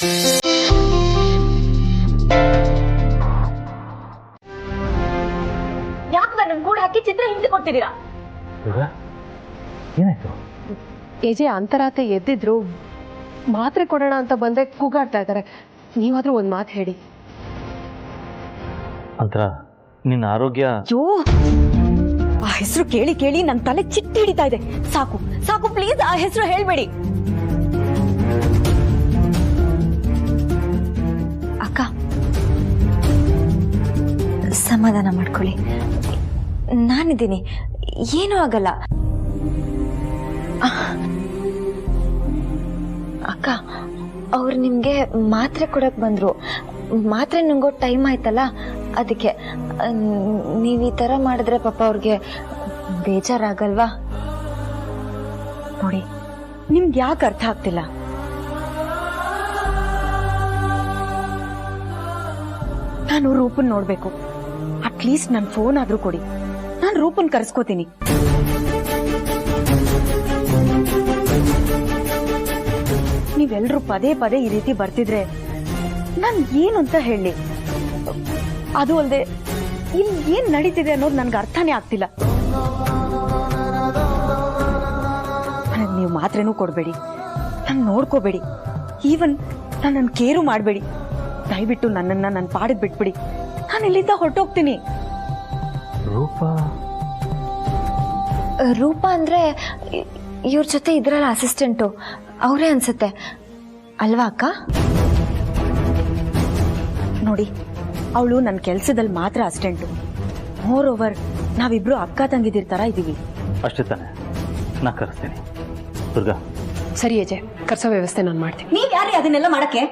ಯಾಕೆ ನನ್ನ ಗೂಡು ಹಾಕಿ ಚಿತ್ರ ಹಿಂದೆ ಕೊಡ್ತಿದ್ದೀರಾ? ಏನಾಯ್ತು? ಏಜೆ ಅಂತರಾತೆ ಎದ್ದಿದ್ರು, ಮಾತ್ರೆ ಕೊಡೋಣ ಅಂತ ಬಂದೆ ಕೂಗಾಡ್ತಾ ಇದ್ದಾರೆ. ನೀವಾದ್ರೂ ಒಂದ್ ಮಾತು ಹೇಳಿ. ಅಂತರ ನಿನ್ನ ಆರೋಗ್ಯ? ಅಯ್ಯೋ, ಆ ಹೆಸರು ಕೇಳಿ ಕೇಳಿ ನನ್ನ ತಲೆ ಚಿಟ್ಟಿ ಹಿಡಿತಾ ಇದೆ. ಸಾಕು ಸಾಕು, ಪ್ಲೀಸ್ ಆ ಹೆಸರು ಹೇಳ್ಬೇಡಿ. ಅಕ್ಕ, ಸಮಾಧಾನ ಮಾಡ್ಕೊಳ್ಳಿ, ನಾನಿದ್ದೀನಿ, ಏನೂ ಆಗಲ್ಲ. ಅಕ್ಕ, ಅವ್ರು ನಿಮ್ಗೆ ಮಾತ್ರೆ ಕೊಡಕ್ ಬಂದ್ರು. ಮಾತ್ರೆ ನುಂಗೋ ಟೈಮ್ ಆಯ್ತಲ್ಲ, ಅದಕ್ಕೆ. ನೀವ್ ಈ ತರ ಮಾಡಿದ್ರೆ ಪಾಪ ಅವ್ರಿಗೆ ಬೇಜಾರಾಗಲ್ವಾ? ನೋಡಿ, ನಿಮ್ಗೆ ಯಾಕೆ ಅರ್ಥ ಆಗ್ತಿಲ್ಲ? ನಾನು ರೂಪನ್ ನೋಡ್ಬೇಕು. ಅಟ್ಲೀಸ್ಟ್ ನನ್ ಫೋನ್ ಆದ್ರೂ ಕೊಡಿ, ನಾನು ರೂಪನ್ ಕರೆಸ್ಕೋತೀನಿ. ನೀವೆಲ್ರೂ ಪದೇ ಪದೇ ಈ ರೀತಿ ಬರ್ತಿದ್ರೆ ನಾನ್ ಏನು ಅಂತ ಹೇಳಿ? ಅದು ಅಲ್ಲದೆ ಇಲ್ಲಿ ಏನ್ ನಡೀತಿದೆ ಅನ್ನೋದು ನನ್ಗೆ ಅರ್ಥನೇ ಆಗ್ತಿಲ್ಲ. ನೀವು ಮಾತ್ರೆನೂ ಕೊಡ್ಬೇಡಿ, ನಾನು ನೋಡ್ಕೋಬೇಡಿ, ಈವನ್ ನನ್ನ ಕೇರು ಮಾಡಬೇಡಿ. ದಯವಿಟ್ಟು ನನ್ನನ್ನ ನನ್ನ ಪಾಡಿಗೆ ಬಿಟ್ಬಿಡಿ. ನಾನು ಇಲ್ಲಿಂದ ಹೊರಟೋಗ್ತೀನಿ. ರೂಪಾ ಅಂದ್ರೆ ಇವ್ರ ಜೊತೆ ಇದ್ರಲ್ಲ ಅಸಿಸ್ಟೆಂಟು, ಅವರೇ ಅನ್ಸುತ್ತೆ ಅಲ್ವಾ ಅಕ್ಕ? ನೋಡಿ, ಅವಳು ನನ್ನ ಕೆಲಸದಲ್ಲಿ ಮಾತ್ರ ಅಸಿಸ್ಟೆಂಟು. ಮೋರ್ ಓವರ್ ನಾವಿಬ್ರು ಅಕ್ಕ ತಂಗಿದಿರ್ ತರ ಇದೀವಿ. ಅಷ್ಟೇ ತಾನೆ, ನಾ ಕರೆಸ್ತೀನಿ. ದುರ್ಗಾ, ಸರಿ ಏಜೆ, ಕರ್ಸೋ ವ್ಯವಸ್ಥೆ ನಾನು ಮಾಡ್ತೀನಿ. ನೀವ್ ಯಾರೇ ಅದನ್ನೆಲ್ಲ ಮಾಡಕ್ಕೆ?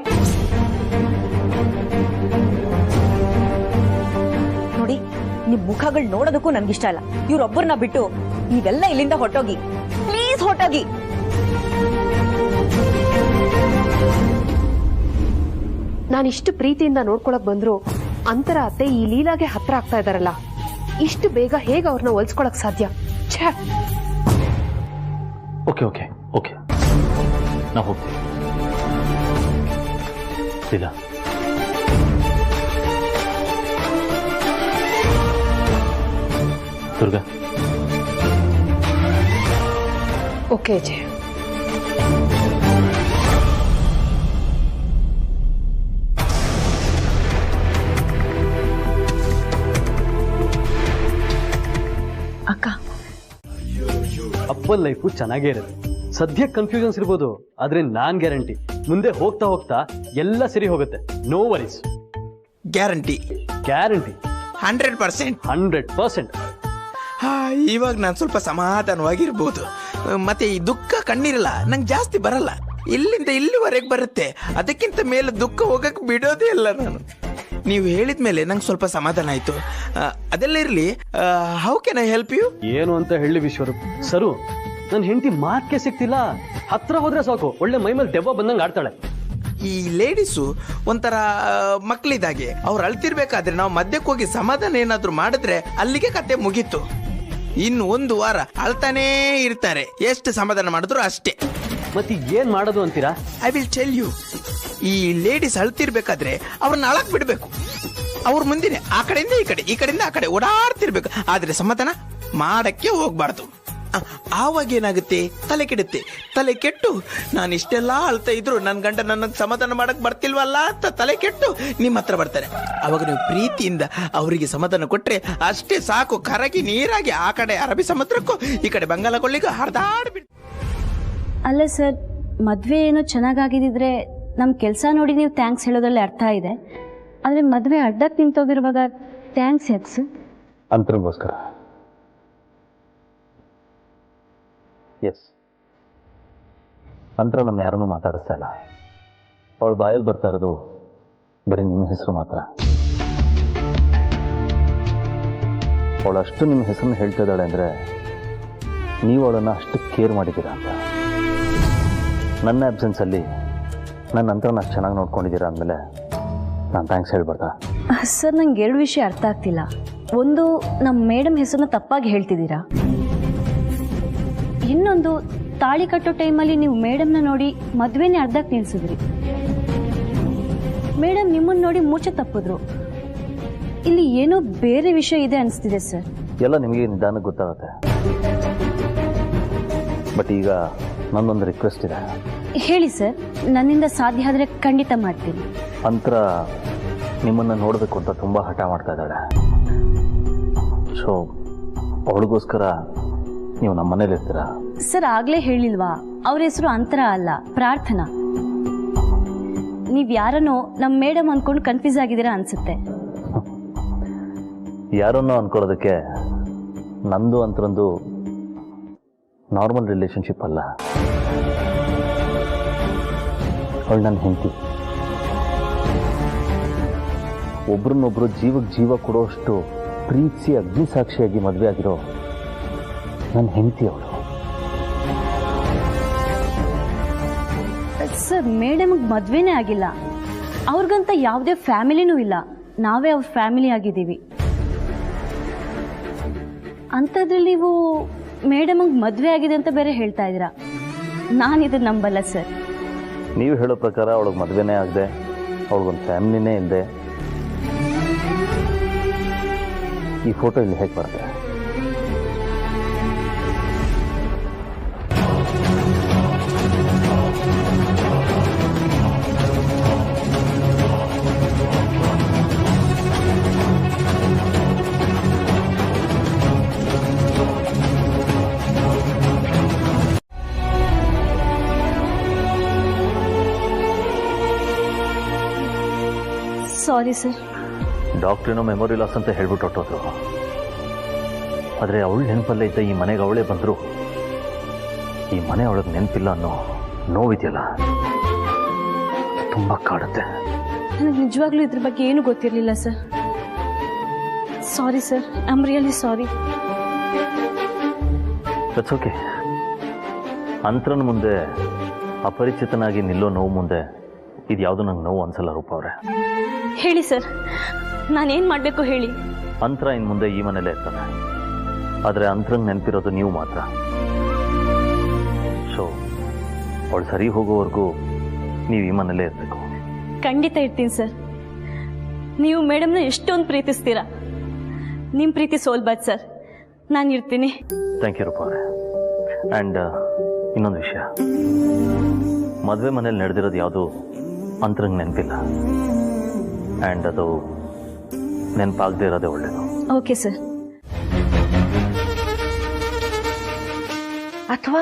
ನೋಡಿ, ನಿಮ್ ಮುಖಗಳು ನೋಡೋದಕ್ಕೂ ನನ್ಗಿಷ್ಟ ಇಲ್ಲ. ಇವ್ರೊಬ್ಬರನ್ನ ಬಿಟ್ಟು ನೀವೆಲ್ಲ ಇಲ್ಲಿಂದ ಹೊರಟೋಗಿ, ಪ್ಲೀಸ್ ಹೊರಟೋಗಿ. ನಾನಿಷ್ಟು ಪ್ರೀತಿಯಿಂದ ನೋಡ್ಕೊಳಕ್ ಬಂದ್ರು ಅಂತರ ಅತ್ತೆ ಈ ಲೀಲಾಗೆ ಹತ್ರ ಆಗ್ತಾ ಇದಾರಲ್ಲ, ಇಷ್ಟು ಬೇಗ ಹೇಗೆ ಅವ್ರನ್ನ ಹೊಲ್ಸ್ಕೊಳಕ್ ಸಾಧ್ಯ? ಛೇ! ಓಕೆ ಓಕೆ ಓಕೆ, ನಾ ಹೋಗ್ತೀನಿ. ಲೀಲಾ, ದುರ್ಗಾ. ಓಕೆ ಅಜಯ್. ಅಕ್ಕ, ಅಪ್ಪನ ಲೈಫು ಚೆನ್ನಾಗೇ ಇರುತ್ತೆ. ಸದ್ಯಕ್ಕೆ ಕನ್ಫ್ಯೂಷನ್ಸ್ ಇರ್ಬೋದು, ಆದ್ರೆ ನಾನ್ ಗ್ಯಾರಂಟಿ ಮುಂದೆ ಹೋಗ್ತಾ ಹೋಗ್ತಾ ಎಲ್ಲ ಸರಿ ಹೋಗುತ್ತೆ. No worries. ಗ್ಯಾರಂಟಿ? ಗ್ಯಾರಂಟಿ 100%. 100%. ಇವಾಗ ನಾನು ಸ್ವಲ್ಪ ಸಮಾಧಾನವಾಗಿರ್ಬೋದು. ಮತ್ತೆ ಈ ದುಃಖ ಕಣ್ಣಿರಲ್ಲ, ನಂಗೆ ಜಾಸ್ತಿ ಬರಲ್ಲ. ಇಲ್ಲಿಂದ ಇಲ್ಲಿವರೆಗೆ ಬರುತ್ತೆ, ಅದಕ್ಕಿಂತ ಮೇಲೆ ದುಃಖ ಹೋಗಕ್ಕೆ ಬಿಡೋದೇ ಇಲ್ಲ ನಾನು. ನೀವು ಹೇಳಿದ ಮೇಲೆ ನಂಗೆ ಸ್ವಲ್ಪ ಸಮಾಧಾನ ಆಯ್ತು. ಅದೆಲ್ಲ ಇರಲಿ, how can I help you? ಏನು ಅಂತ ಹೇಳಿ ವಿಶ್ವರೂಪ್ ಸರು, ನನ್ನ ಹೆಂಡತಿ ಮಾತ್ಕೆ ಸಿಗ್ತಿಲ್ಲ. ಹತ್ರ ಹೋದ್ರೆ ಸಾಕು, ಒಳ್ಳೆ ಮೈ ಮೇಲೆ ದೆವ್ವ ಬಂದಂಗೆ ಆಡ್ತಾಳೆ. ಈ ಲೇಡೀಸು ಒಂಥರ ಮಕ್ಕಳಿದಾಗೆ. ಅವ್ರು ಅಳ್ತಿರ್ಬೇಕಾದ್ರೆ ನಾವು ಮಧ್ಯಕ್ಕೆ ಹೋಗಿ ಸಮಾಧಾನ ಏನಾದ್ರು ಮಾಡಿದ್ರೆ ಅಲ್ಲಿಗೆ ಕತೆ ಮುಗೀತು. ಇನ್ನು 1 ವಾರ ಅಳ್ತಾನೇ ಇರ್ತಾರೆ, ಎಷ್ಟು ಸಮಾಧಾನ ಮಾಡಿದ್ರು ಅಷ್ಟೇ. ಮತ್ತೆ ಏನ್ ಮಾಡೋದು ಅಂತೀರಾ? I will tell you. ಈ ಲೇಡೀಸ್ ಅಳ್ತಿರ್ಬೇಕಾದ್ರೆ ಅವ್ರನ್ನ ಅಳಕ್ ಬಿಡ್ಬೇಕು. ಅವ್ರ ಮುಂದಿನ ಆ ಕಡೆಯಿಂದ ಈ ಕಡೆ, ಈ ಕಡೆಯಿಂದ ಆ ಕಡೆ ಓಡಾಡ್ತಿರ್ಬೇಕು. ಆದ್ರೆ ಸಮಾಧಾನ ಮಾಡಕ್ಕೆ ಹೋಗ್ಬಾರ್ದು. ಆವಾಗ ಏನಾಗುತ್ತೆ, ತಲೆ ಕೆಡುತ್ತೆ. ತಲೆ ಕೆಟ್ಟು ನಾನು ಇಷ್ಟೆಲ್ಲ ಅಳ್ತಾ ಇದ್ರು ನನ್ನ ಗಂಡ ನನ್ನ ಸಮಾಧಾನ ಮಾಡಕ್ ಬರ್ತಿಲ್ವಲ್ಲ ಅಂತ ತಲೆ ಕೆಟ್ಟು ನಿಮ್ಮ ಹತ್ರ ಬರ್ತಾರೆ. ಅವಾಗ ನೀವು ಪ್ರೀತಿಯಿಂದ ಅವರಿಗೆ ಸಮಾಧಾನ ಕೊಟ್ರೆ ಅಷ್ಟೇ ಸಾಕು. ಕರಗಿ ನೀರಾಗಿ ಆ ಕಡೆ ಅರಬ್ಬಿ ಸಮುದ್ರಕ್ಕೂ ಈ ಕಡೆ ಬಂಗಾಳಕೊಳ್ಳಿಗೂ ಹರಿದಾಡ್ಬಿಡ್. ಅಲ್ಲ ಸರ್, ಮದುವೆ ಏನೋ ಚೆನ್ನಾಗಾಗಿದ್ದಿದ್ರೆ ನಮ್ಮ ಕೆಲಸ ನೋಡಿ ನೀವು ಥ್ಯಾಂಕ್ಸ್ ಹೇಳೋದ್ರಲ್ಲಿ ಅರ್ಥ ಇದೆ. ಆದರೆ ಮದುವೆ ಅಡ್ಡಕ್ಕೆ ನಿಂತೋಗಿರುವಾಗ ಥ್ಯಾಂಕ್ಸ್ ಯಾಕೆ ಸರ್? ಅಂತರಿಗೋಸ್ಕರ. ಎಸ್, ಅಂತರ ನಮ್ಮ ಯಾರನ್ನೂ ಮಾತಾಡಿಸ್ತಾ ಇಲ್ಲ. ಅವಳ ಬಾಯಲ್ಲಿ ಬರ್ತಾ ಇರೋದು ಬರೀ ನಿಮ್ಮ ಹೆಸರು ಮಾತ್ರ. ಅವಳಷ್ಟು ನಿಮ್ಮ ಹೆಸರನ್ನು ಹೇಳ್ತಾ ಇದ್ದಾಳೆ ಅಂದರೆ ನೀವು ಅವಳನ್ನು ಅಷ್ಟು ಕೇರ್ ಮಾಡಿದ್ದೀರಾ ಅಂತ. ನನ್ನ ಆಬ್ಸೆನ್ಸಲ್ಲಿ ನನ್ನ ಅಂತರನ್ನ ಅಷ್ಟು ಚೆನ್ನಾಗಿ ನೋಡ್ಕೊಂಡಿದ್ದೀರಾ ಅಂದಮೇಲೆ ನಾನು ಥ್ಯಾಂಕ್ಸ್ ಹೇಳ್ಬಾರ್ದಾ? ಸರ್, ನಂಗೆ 2 ವಿಷಯ ಅರ್ಥ ಆಗ್ತಿಲ್ಲ. ಒಂದು, ನಮ್ಮ ಮೇಡಮ್ ಹೆಸರನ್ನ ತಪ್ಪಾಗಿ ಹೇಳ್ತಿದ್ದೀರಾ. ಇನ್ನೊಂದು, ತಾಳಿ ಕಟ್ಟೋ ಟೈಮಲ್ಲಿ ನೀವು ಮೇಡಮ್ನ ನೋಡಿ ಮದುವೆನೇ ಅರ್ಧಕ್ಕೆ ನಿಲ್ಸಿದ್ರಿ. ಮೇಡಮ್ ನಿಮ್ಮನ್ನು ನೋಡಿ ಮೂರ್ಛೆ ತಪ್ಪಿದ್ರು. ಇಲ್ಲಿ ಏನೋ ಬೇರೆ ವಿಷಯ ಇದೆ ಅನಿಸ್ತಿದೆ ಸರ್. ಎಲ್ಲ ನಿಮಗೆ ನಿಧಾನಕ್ಕೆ ಗೊತ್ತಾಗುತ್ತೆ. ಬಟ್ ಈಗ ನನ್ನೊಂದು ರಿಕ್ವೆಸ್ಟ್ ಇದೆ. ಹೇಳಿ ಸರ್, ನನ್ನಿಂದ ಸಾಧ್ಯ ಆದರೆ ಖಂಡಿತ ಮಾಡ್ತೀನಿ. ಅಂತರ ನಿಮ್ಮನ್ನು ನೋಡಬೇಕು ಅಂತ ತುಂಬ ಹಠ ಮಾಡ್ತಾ ಇದ್ದಾಳೆ. ಸೊ ಅವಳಿಗೋಸ್ಕರ ನೀವು ನಮ್ಮ ಮನೇಲಿ ಇರ್ತೀರಾ? ಸರ್ ಆಗಲೇ ಹೇಳಿಲ್ವಾ, ಅವ್ರ ಹೆಸರು ಅಂತರ ಅಲ್ಲ, ಪ್ರಾರ್ಥನಾ. ನೀವು ಯಾರನ್ನೋ ನಮ್ಮ ಮೇಡಮ್ ಅಂದ್ಕೊಂಡು ಕನ್ಫ್ಯೂಸ್ ಆಗಿದ್ದೀರಾ ಅನ್ಸುತ್ತೆ. ಯಾರನ್ನೋ ಅನ್ಕೊಳ್ಳೋದಕ್ಕೆ ನಂದು ಅಂತರೊಂದು ನಾರ್ಮಲ್ ರಿಲೇಶನ್ಶಿಪ್ ಅಲ್ಲ. ಅವಳು ನನ್ನ ಹೆಂಡತಿ. ಒಬ್ರನ್ನೊಬ್ರು ಜೀವಕ್ಕೆ ಜೀವ ಕೊಡೋಷ್ಟು ಪ್ರೀತಿಸಿ ಅಗ್ನಿ ಸಾಕ್ಷಿಯಾಗಿ ಮದುವೆ ಆಗಿರೋ ನನ್ನ ಹೆಂಡತಿ ಅವಳು. ಸರ್ ಮೇಡಮ್ಗೆ ಮದುವೆನೇ ಆಗಿಲ್ಲ. ಅವ್ರಿಗಂತ ಯಾವುದೇ ಫ್ಯಾಮಿಲಿನೂ ಇಲ್ಲ. ನಾವೇ ಅವ್ರ ಫ್ಯಾಮಿಲಿ ಆಗಿದ್ದೀವಿ. ಅಂಥದ್ರಲ್ಲಿ ನೀವು ಮೇಡಮ್ಗೆ ಮದುವೆ ಆಗಿದೆ ಅಂತ ಬೇರೆ ಹೇಳ್ತಾ ಇದ್ದೀರಾ. ನಾನಿದು ನಂಬಲ್ಲ ಸರ್. ನೀವು ಹೇಳೋ ಪ್ರಕಾರ ಅವಳಿಗೆ ಮದುವೆನೇ ಆಗದೆ, ಅವಳಿಗೊಂದು ಫ್ಯಾಮಿಲಿನೇ ಇಲ್ಲದೆ ಈ ಫೋಟೋ ಇಲ್ಲಿ ಹೇಗೆ ಬರುತ್ತೆ? Sorry sir. ಡಾಕ್ಟ್ರೇನೋ ಮೆಮೊರಿ ಲಾಸ್ ಅಂತ ಹೇಳ್ಬಿಟ್ಟು ಹೊಟ್ಟೋದ್ರು. ಆದರೆ ಅವಳು ನೆನಪಲ್ಲೇ ಇದ್ದ ಈ ಮನೆಗೆ ಅವಳೇ ಬಂದರು. ಈ ಮನೆ ಅವಳಿಗೆ ನೆನಪಿಲ್ಲ ಅನ್ನೋ ನೋವಿದೆಯಲ್ಲ, ತುಂಬ ಕಾಡುತ್ತೆ. ನನಗೆ ನಿಜವಾಗ್ಲೂ ಇದ್ರ ಬಗ್ಗೆ ಏನೂ ಗೊತ್ತಿರಲಿಲ್ಲ sir. Sorry sir, I am really sorry. That's okay. ಅಂತರನ ಮುಂದೆ ಅಪರಿಚಿತನಾಗಿ ನಿಲ್ಲೋ ನೋವು ಮುಂದೆ ಇದು ಯಾವುದು ನಂಗೆ ನೋವು ಅನ್ಸಲ್ಲ ರೂಪ ಅವರೇ. ಹೇಳಿ ಸರ್, ನಾನೇನು ಮಾಡಬೇಕು ಹೇಳಿ. ಅಂತರ ಇನ್ನು ಮುಂದೆ ಈ ಮನೇಲೇ ಇರ್ತಾನೆ. ಆದರೆ ಅಂತರಂಗೆ ನೆನಪಿರೋದು ನೀವು ಮಾತ್ರ. ಸೊ ಅವಳು ಸರಿ ಹೋಗೋವರೆಗೂ ನೀವು ಈ ಮನೇಲೇ ಇರಬೇಕು. ಖಂಡಿತ ಇರ್ತೀನಿ ಸರ್. ನೀವು ಮೇಡಮ್ನ ಎಷ್ಟೊಂದು ಪ್ರೀತಿಸ್ತೀರಾ. ನಿಮ್ಮ ಪ್ರೀತಿ ಸೋಲ್ಬಾರ್ದು ಸರ್. ನಾನು ಇರ್ತೀನಿ. ಥ್ಯಾಂಕ್ ಯು ರೂಪ ಅವರೇ. ಆ್ಯಂಡ್ ಇನ್ನೊಂದು ವಿಷಯ, ಮದುವೆ ಮನೇಲಿ ನಡೆದಿರೋದು ಯಾವುದು ಅಂತರಂಗೆ ನೆನಪಿಲ್ಲ. ಆ್ಯಂಡ್ ಅದು ನೆನಪಾಗದೇ ಇರೋದೇ ಒಳ್ಳೆಯದು. Okay sir. ಅಥವಾ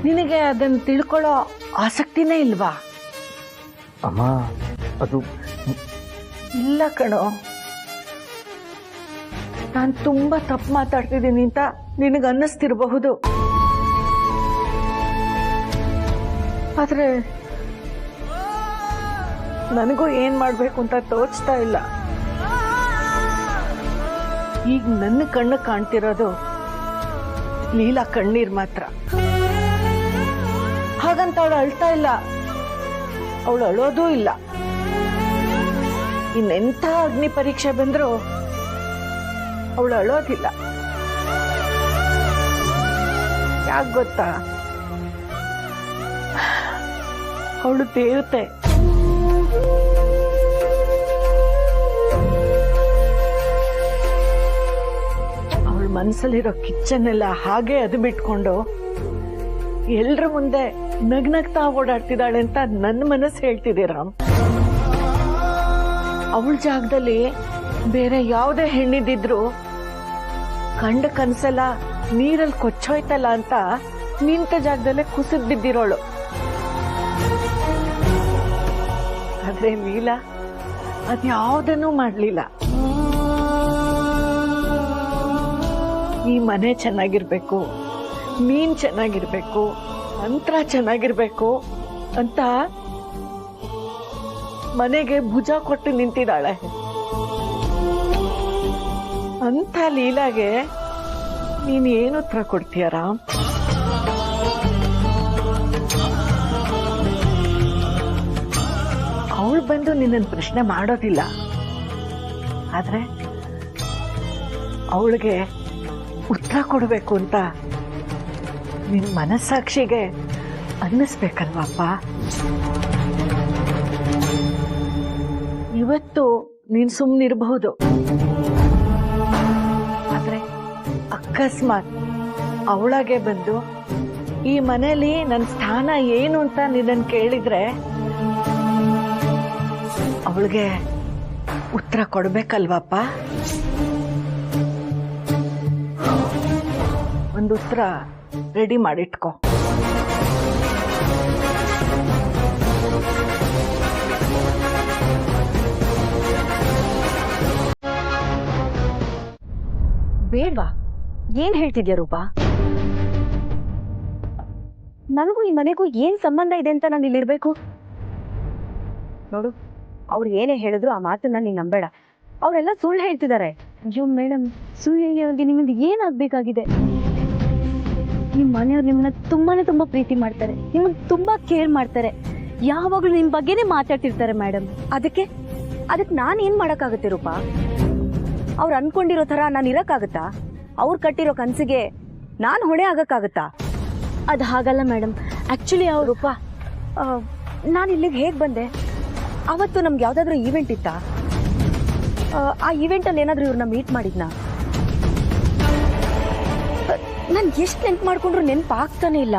ನಿನಗೆ ಅದನ್ನು ತಿಳ್ಕೊಳ್ಳೋ ಆಸಕ್ತಿನೇ ಇಲ್ವಾ? ಅಮ್ಮ, ಅದು ಇಲ್ಲ ಕಣೋ. ನಾನು ತುಂಬಾ ತಪ್ಪು ಮಾತಾಡ್ತಿದ್ದೀನಿ ಅಂತ ನಿನಗೆ ಅನ್ನಿಸ್ತಿರಬಹುದು. ಆದ್ರೆ ನನಗೂ ಏನ್ ಮಾಡ್ಬೇಕು ಅಂತ ತೋಚ್ತಾ ಇಲ್ಲ. ಈಗ ನನ್ನ ಕಣ್ಣು ಕಾಣ್ತಿರೋದು ಲೀಲಾ ಕಣ್ಣೀರ್ ಮಾತ್ರ. ಹಾಗಂತ ಅವಳು ಅಳ್ತಾ ಇಲ್ಲ, ಅವಳು ಅಳೋದೂ ಇಲ್ಲ. ಇನ್ನೆಂಥ ಅಗ್ನಿ ಪರೀಕ್ಷೆ ಬಂದ್ರು ಅವಳು ಅಳೋದಿಲ್ಲ. ಯಾಕೆ ಗೊತ್ತಾ? ಅವಳು ದೇವತೆ. ಅವಳ ಮನಸ್ಸಲ್ಲಿರೋ ಕಿಚ್ಚನ್ನೆಲ್ಲ ಹಾಗೆ ಅದು ಬಿಟ್ಕೊಂಡು ಎಲ್ರ ಮುಂದೆ ನಗ್ನಗ್ತಾ ಓಡಾಡ್ತಿದ್ದಾಳೆ ಅಂತ ನನ್ನ ಮನಸ್ಸು ಹೇಳ್ತಿದೆ ರಾಮ್. ಅವಳ ಜಾಗದಲ್ಲಿ ಬೇರೆ ಯಾವುದೇ ಹೆಣ್ಣಿದ್ದಿದ್ರು ಕಂಡ ಕನ್ಸಲ್ಲ ನೀರಲ್ಲಿ ಕೊಚ್ಚೋಯ್ತಲ್ಲ ಅಂತ ನಿಂತ ಜಾಗದಲ್ಲೇ ಕುಸಿದ್ ಬಿದ್ದಿರೋಳು. ಆದ್ರೆ ಲೀಲಾ ಅದ್ಯಾವುದನ್ನೂ ಮಾಡ್ಲಿಲ್ಲ. ಈ ಮನೆ ಚೆನ್ನಾಗಿರ್ಬೇಕು, ನೀನ್ ಚೆನ್ನಾಗಿರ್ಬೇಕು, ಅಂತರ ಚೆನ್ನಾಗಿರ್ಬೇಕು ಅಂತ ಮನೆಗೆ ಭುಜ ಕೊಟ್ಟು ನಿಂತಿದ್ದಾಳೆ. ಅಂತ ಲೀಲಾಗೆ ನೀನ್ ಏನು ಉತ್ತರ ಕೊಡ್ತೀಯ ರಾಮ್? ಅವಳು ಬಂದು ನಿನ್ನನ್ನು ಪ್ರಶ್ನೆ ಮಾಡೋದಿಲ್ಲ. ಆದ್ರೆ ಅವಳಿಗೆ ಉತ್ತರ ಕೊಡಬೇಕು ಅಂತ ನಿನ್ ಮನಸ್ಸಾಕ್ಷಿಗೆ ಅನ್ನಿಸ್ಬೇಕಲ್ವಪ್ಪ. ಇವತ್ತು ನೀನ್ ಸುಮ್ಮನಿರಬಹುದು, ಆದ್ರೆ ಅಕಸ್ಮಾತ್ ಅವಳಾಗೆ ಬಂದು ಈ ಮನೇಲಿ ನನ್ನ ಸ್ಥಾನ ಏನು ಅಂತ ನಿನ್ನನ್ನು ಕೇಳಿದ್ರೆ ಅವಳಿಗೆ ಉತ್ತರ ಕೊಡ್ಬೇಕಲ್ವಪ್ಪ. ಒಂದು ಉತ್ತರ ರೆಡಿ ಮಾಡಿಟ್ಕೋ. ಬೇಡ್ವಾ? ಏನ್ ಹೇಳ್ತಿದ್ಯಾ ರೂಪಾ? ನನಗೂ ಈ ಮನೆಗೂ ಏನ್ ಸಂಬಂಧ ಇದೆ ಅಂತ ನಾನು ಇಲ್ಲಿರ್ಬೇಕು? ನೋಡು, ಅವ್ರು ಏನೇ ಹೇಳಿದ್ರು ಆ ಮಾತನ್ನ ನೀನ್ ನಂಬೇಡ. ಅವರೆಲ್ಲ ಸುಳ್ಳು ಹೇಳ್ತಿದ್ದಾರೆ. ಅಯ್ಯೋ ಮೇಡಮ್, ಸುಳ್ಳು ನಿಮ್ಮಿಂದ ಏನಾಗ್ಬೇಕಾಗಿದೆ? ನಿಮ್ ಮನೆಯವ್ರು ನಿಮ್ಮನ್ನ ತುಂಬಾ ಪ್ರೀತಿ ಮಾಡ್ತಾರೆ, ನಿಮ್ಮನ್ನ ತುಂಬಾ ಕೇರ್ ಮಾಡ್ತಾರೆ, ಯಾವಾಗ್ಲೂ ನಿಮ್ ಬಗ್ಗೆನೇ ಮಾತಾಡ್ತಿರ್ತಾರೆ ಮೇಡಮ್. ಅದಕ್ಕೆ ನಾನ್ ಏನ್ ಮಾಡಕ್ಕಾಗತ್ತೆ ರೂಪಾ? ಅವ್ರು ಅನ್ಕೊಂಡಿರೋ ತರ ನಾನು ಇರಕ್ಕಾಗತ್ತಾ? ಅವ್ರು ಕಟ್ಟಿರೋ ಕನ್ಸಿಗೆ ನಾನು ಹೊಣೆ ಆಗಕ್ಕಾಗತ್ತಾ? ಅದು ಹಾಗಲ್ಲ ಮೇಡಮ್. ಆಕ್ಚುಲಿ ಅವ್ರು ರೂಪಾ, ನಾನು ಇಲ್ಲಿಗೆ ಹೇಗೆ ಬಂದೆ? ಅವತ್ತು ನಮ್ಗೆ ಯಾವ್ದಾದ್ರು ಈವೆಂಟ್ ಇತ್ತಾ? ಆ ಈವೆಂಟಲ್ಲಿ ಏನಾದರೂ ಇವ್ರನ್ನ ಮೀಟ್ ಮಾಡಿದ್ನಾ? ನಾನು ಎಷ್ಟು ನೆನ್ಪು ಮಾಡ್ಕೊಂಡ್ರು ನೆನಪು ಆಗ್ತಾನೆ ಇಲ್ಲ.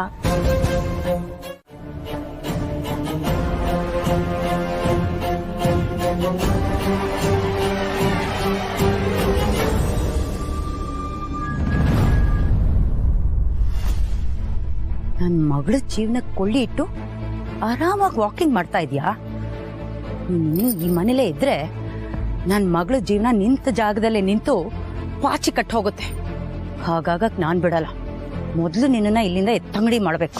ನನ್ನ ಮಗಳ ಜೀವನಕ್ಕೆ ಕೊಳ್ಳಿ ಇಟ್ಟು ಆರಾಮಾಗಿ ವಾಕಿಂಗ್ ಮಾಡ್ತಾ ಇದೀಯಾ? ನೀನು ಈ ಮನೇಲೇ ಇದ್ರೆ ನನ್ನ ಮಗಳ ಜೀವನ ನಿಂತ ಜಾಗದಲ್ಲೇ ನಿಂತು ಪಾಚಿ ಕಟ್ಟ ಹೋಗುತ್ತೆ. ಹಾಗಾಗಕ್ ನಾನ್ ಬಿಡಲ್ಲ. ಮೊದಲು ನಿನ್ನನ್ನ ಇಲ್ಲಿಂದ ಎತ್ತಂಗಡಿ ಮಾಡ್ಬೇಕು.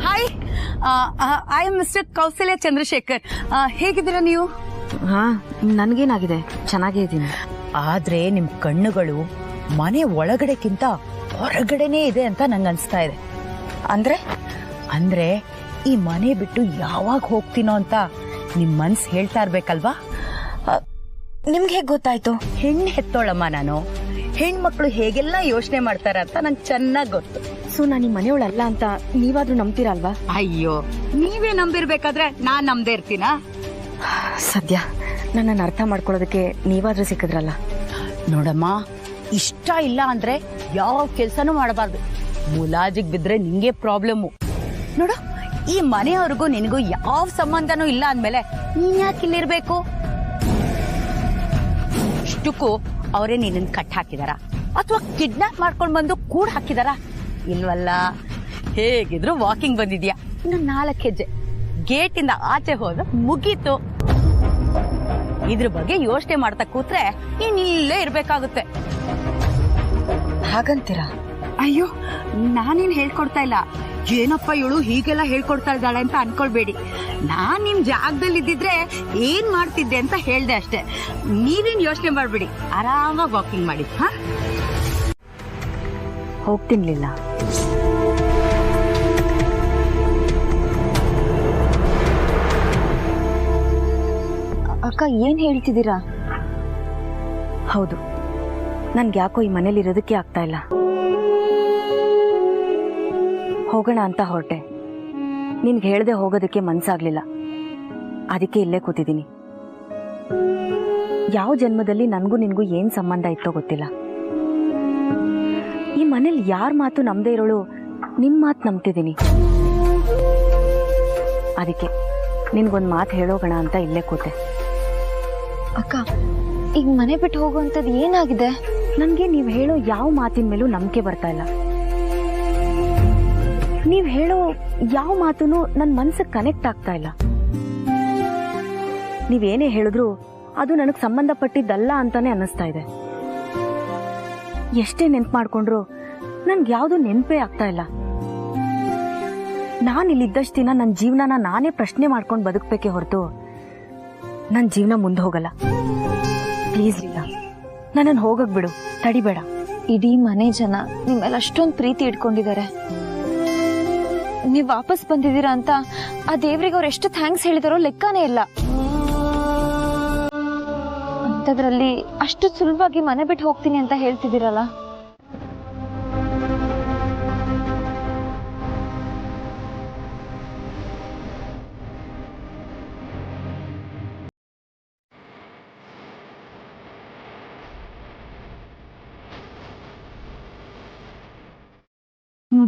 Hi, I am mister Kausalya Chandrashekhar. ಹೇಗಿದ್ದೀರಾ ನೀವು? ಹಾ, ನನ್ಗೇನಾಗಿದೆ? ಚೆನ್ನಾಗೇ ಇದ್ದೀನಿ. ಆದ್ರೆ ನಿಮ್ ಕಣ್ಣುಗಳು ಮನೆ ಒಳಗಡೆಕ್ಕಿಂತ ಹೊರಗಡೆನೇ ಇದೆ ಅಂತ ನಂಗೆ ಅನ್ಸ್ತಾ ಇದೆ. ಅಂದ್ರೆ ಈ ಮನೆ ಬಿಟ್ಟು ಯಾವಾಗ ಹೋಗ್ತೀನೋ ಅಂತ ನಿಮ್ ಮನ್ಸ್ ಹೇಳ್ತಾ ಇರ್ಬೇಕಲ್ವಾ? ನಿಮ್ಗೆ ಹೇಗೆ ಗೊತ್ತಾಯ್ತು? ಹೆಣ್ಣು ಹೆತ್ತೋಳಮ್ಮ ನಾನು. ಹೆಣ್ಮಕ್ಳು ಹೇಗೆಲ್ಲ ಯೋಚನೆ ಮಾಡ್ತಾರ ಅಂತ ನಂಗೆ ಚೆನ್ನಾಗ್ ಗೊತ್ತು. ಸೊ ನಾನು ಈ ಮನೆಯೊಳಲ್ಲ ಅಂತ ನೀವಾದ್ರೂ ನಂಬ್ತೀರಾ ಅಲ್ವಾ? ಅಯ್ಯೋ, ನೀವೇ ನಂಬಿರ್ಬೇಕಾದ್ರೆ ನಾನ್ ನಂಬದೇ ಇರ್ತೀನಾ? ಸದ್ಯ ನನ್ನನ್ನು ಅರ್ಥ ಮಾಡ್ಕೊಳ್ಳೋದಕ್ಕೆ ನೀವಾದ್ರೂ ಸಿಕ್ಕಿದ್ರಲ್ಲ. ನೋಡಮ್ಮ, ಇಷ್ಟ ಇಲ್ಲ ಅಂದ್ರೆ ಯಾವ ಕೆಲ್ಸನೂ ಮಾಡಬಾರ್ದು. ಮುಲಾಜಿಗ್ ಬಿದ್ರೆ ನಿಂಗೆ ಪ್ರಾಬ್ಲಮ್ಮು. ನೋಡು, ಈ ಮನೆಯವ್ರಿಗೂ ನಿನಗೂ ಯಾವ ಸಂಬಂಧನೂ ಇಲ್ಲ ಅಂದ್ಮೇಲೆ ನೀನ್ ಯಾಕೆ ಇಲ್ಲಿರ್ಬೇಕು? ಇಷ್ಟಕ್ಕೂ ಅವರೇ ನಿನ್ನ ಕಟ್ ಹಾಕಿದಾರ ಅಥವಾ ಕಿಡ್ನಾಪ್ ಮಾಡ್ಕೊಂಡ್ ಬಂದು ಕೂಡ ಹಾಕಿದಾರ? ಇಲ್ವಲ್ಲ. ಹೇಗಿದ್ರು ವಾಕಿಂಗ್ ಬಂದಿದ್ಯಾ, ಇನ್ನು 4 ಹೆಜ್ಜೆ ಗೇಟ್ ಇಂದ ಆಚೆ ಹೋದ ಮುಗೀತು. ಇದ್ರ ಬಗ್ಗೆ ಯೋಚನೆ ಮಾಡ್ತಾ ಕೂತ್ರೆ ನೀನ್ ಇಲ್ಲೇ ಇರ್ಬೇಕಾಗುತ್ತೆ. ಹಾಗಂತೀರಾ? ಅಯ್ಯೋ, ನಾನೇನ್ ಹೇಳ್ಕೊಡ್ತಾ ಇಲ್ಲ. ಏನಪ್ಪ ಇವಳು ಹೀಗೆಲ್ಲ ಹೇಳ್ಕೊಡ್ತಾ ಇದ್ದಾಳೆ ಅಂತ ಅನ್ಕೊಳ್ಬೇಡಿ. ನಾನ್ ನಿಮ್ ಜಾಗದಲ್ಲಿ ಇದ್ದಿದ್ರೆ ಏನ್ ಮಾಡ್ತಿದ್ದೆ ಅಂತ ಹೇಳ್ದೆ ಅಷ್ಟೇ. ನೀವೇನ್ ಯೋಚನೆ ಮಾಡ್ಬೇಡಿ, ಆರಾಮಾಗಿ ವಾಕಿಂಗ್ ಮಾಡಿ. ಹಾ, ಹೋಗ್ತಿನ್ಲಿಲ್ಲ. ಅಕ್ಕ, ಏನ್ ಹೇಳ್ತಿದ್ದೀರಾ? ಹೌದು, ನನ್ಗೆ ಯಾಕೋ ಈ ಮನೇಲಿ ಇರೋದಕ್ಕೆ ಆಗ್ತಾ ಇಲ್ಲ. ಹೋಗೋಣ ಅಂತ ಹೊರಟೆ. ನಿನ್ಗೆ ಹೇಳ್ದೆ ಹೋಗೋದಕ್ಕೆ ಮನ್ಸಾಗ್ಲಿಲ್ಲ. ಅದಕ್ಕೆ ಇಲ್ಲೇ ಕೂತಿದ್ದೀನಿ. ಯಾವ ಜನ್ಮದಲ್ಲಿ ನನ್ಗೂ ನಿನ್ಗೂ ಏನ್ ಸಂಬಂಧ ಇತ್ತೋ ಗೊತ್ತಿಲ್ಲ. ಈ ಮನೇಲಿ ಯಾರ ಮಾತು ನಂಬದೇ ಇರೋಳು ನಿನ್ ಮಾತು ನಂಬ್ತಿದ್ದೀನಿ. ಅದಕ್ಕೆ ನಿನ್ಗೊಂದ್ ಮಾತು ಹೇಳೋಗೋಣ ಅಂತ ಇಲ್ಲೇ ಕೂತೆ. ಅಕ್ಕ, ಈಗ ಮನೆ ಬಿಟ್ಟು ಹೋಗುವಂಥದ್ದು ಏನಾಗಿದೆ? ನನ್ಗೆ ನೀವ್ ಹೇಳೋ ಯಾವ ಮಾತಿನ ಮೇಲೂ ನಂಬಿಕೆ ಬರ್ತಾ ಇಲ್ಲ. ನೀವ್ ಹೇಳೋ ಯಾವ ಮಾತುನು ನನ್ ಮನ್ಸಿಗೆ ಕನೆಕ್ಟ್ ಆಗ್ತಾ ಇಲ್ಲ. ನೀವೇನೇ ಹೇಳಿದ್ರು ಅದು ನನಗ್ ಸಂಬಂಧಪಟ್ಟಿದ್ದಲ್ಲ ಅಂತಾನೆ ಅನ್ನಿಸ್ತಾ ಇದೆ. ಎಷ್ಟೇ ನೆನ್ಪು ಮಾಡ್ಕೊಂಡ್ರು ನನ್ಗೆ ಯಾವ್ದು ನೆನ್ಪೇ ಆಗ್ತಾ ಇಲ್ಲ. ನಾನ್ ಇಲ್ಲಿದ್ದಷ್ಟು ದಿನ ನನ್ನ ಜೀವನನ ನಾನೇ ಪ್ರಶ್ನೆ ಮಾಡ್ಕೊಂಡು ಬದುಕ್ಬೇಕೆ ಹೊರತು ನನ್ ಜೀವನ ಮುಂದೆ ಹೋಗಲ್ಲ. ಪ್ಲೀಸ್ ಇಲ್ಲ, ನನ್ನನ್ನು ಹೋಗಕ್ ಬಿಡು, ತಡಿಬೇಡ. ಇಡೀ ಮನೆ ಜನ ನಿಮ್ಮೆಲ್ಲ ಅಷ್ಟೊಂದು ಪ್ರೀತಿ ಇಟ್ಕೊಂಡಿದ್ದಾರೆ. ನೀವ್ ವಾಪಸ್ ಬಂದಿದ್ದೀರಾ ಅಂತ ಆ ದೇವ್ರಿಗೆ ಅವ್ರು ಎಷ್ಟು ಥ್ಯಾಂಕ್ಸ್ ಹೇಳಿದಾರೋ ಲೆಕ್ಕನೇ ಇಲ್ಲ. ಅಂತದ್ರಲ್ಲಿ ಅಷ್ಟು ಸುಲಭವಾಗಿ ಮನೆ ಬಿಟ್ಟು ಹೋಗ್ತೀನಿ ಅಂತ ಹೇಳ್ತಿದ್ದೀರಲ್ಲ.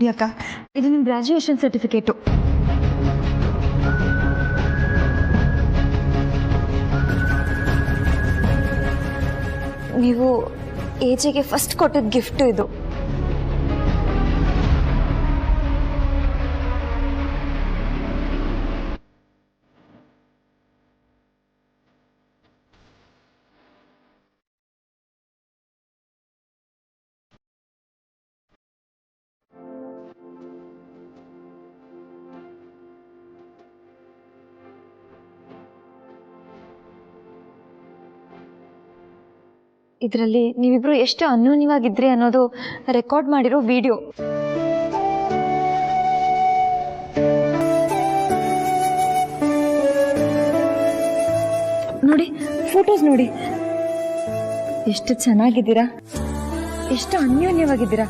ನೋಡಿ ಅಕ್ಕ, ಇದು ನಿಮ್ಮ ಗ್ರಾಜ್ಯುಯೇಷನ್ ಸರ್ಟಿಫಿಕೇಟು. ನೀವು ಏಜಿಗೆ ಫಸ್ಟ್ ಕೊಟ್ಟಿದ್ದ ಗಿಫ್ಟು ಇದು. ಇದರಲ್ಲಿ ನೀವಿಬ್ರು ಎಷ್ಟು ಅನ್ಯೋನ್ಯವಾಗಿದ್ರಿ ಅನ್ನೋದು ರೆಕಾರ್ಡ್ ಮಾಡಿರೋ ವಿಡಿಯೋ. ನೋಡಿ, ಫೋಟೋಸ್ ನೋಡಿ, ಎಷ್ಟು ಚೆನ್ನಾಗಿದ್ದೀರಾ, ಎಷ್ಟು ಅನ್ಯೋನ್ಯವಾಗಿದ್ದೀರಾ.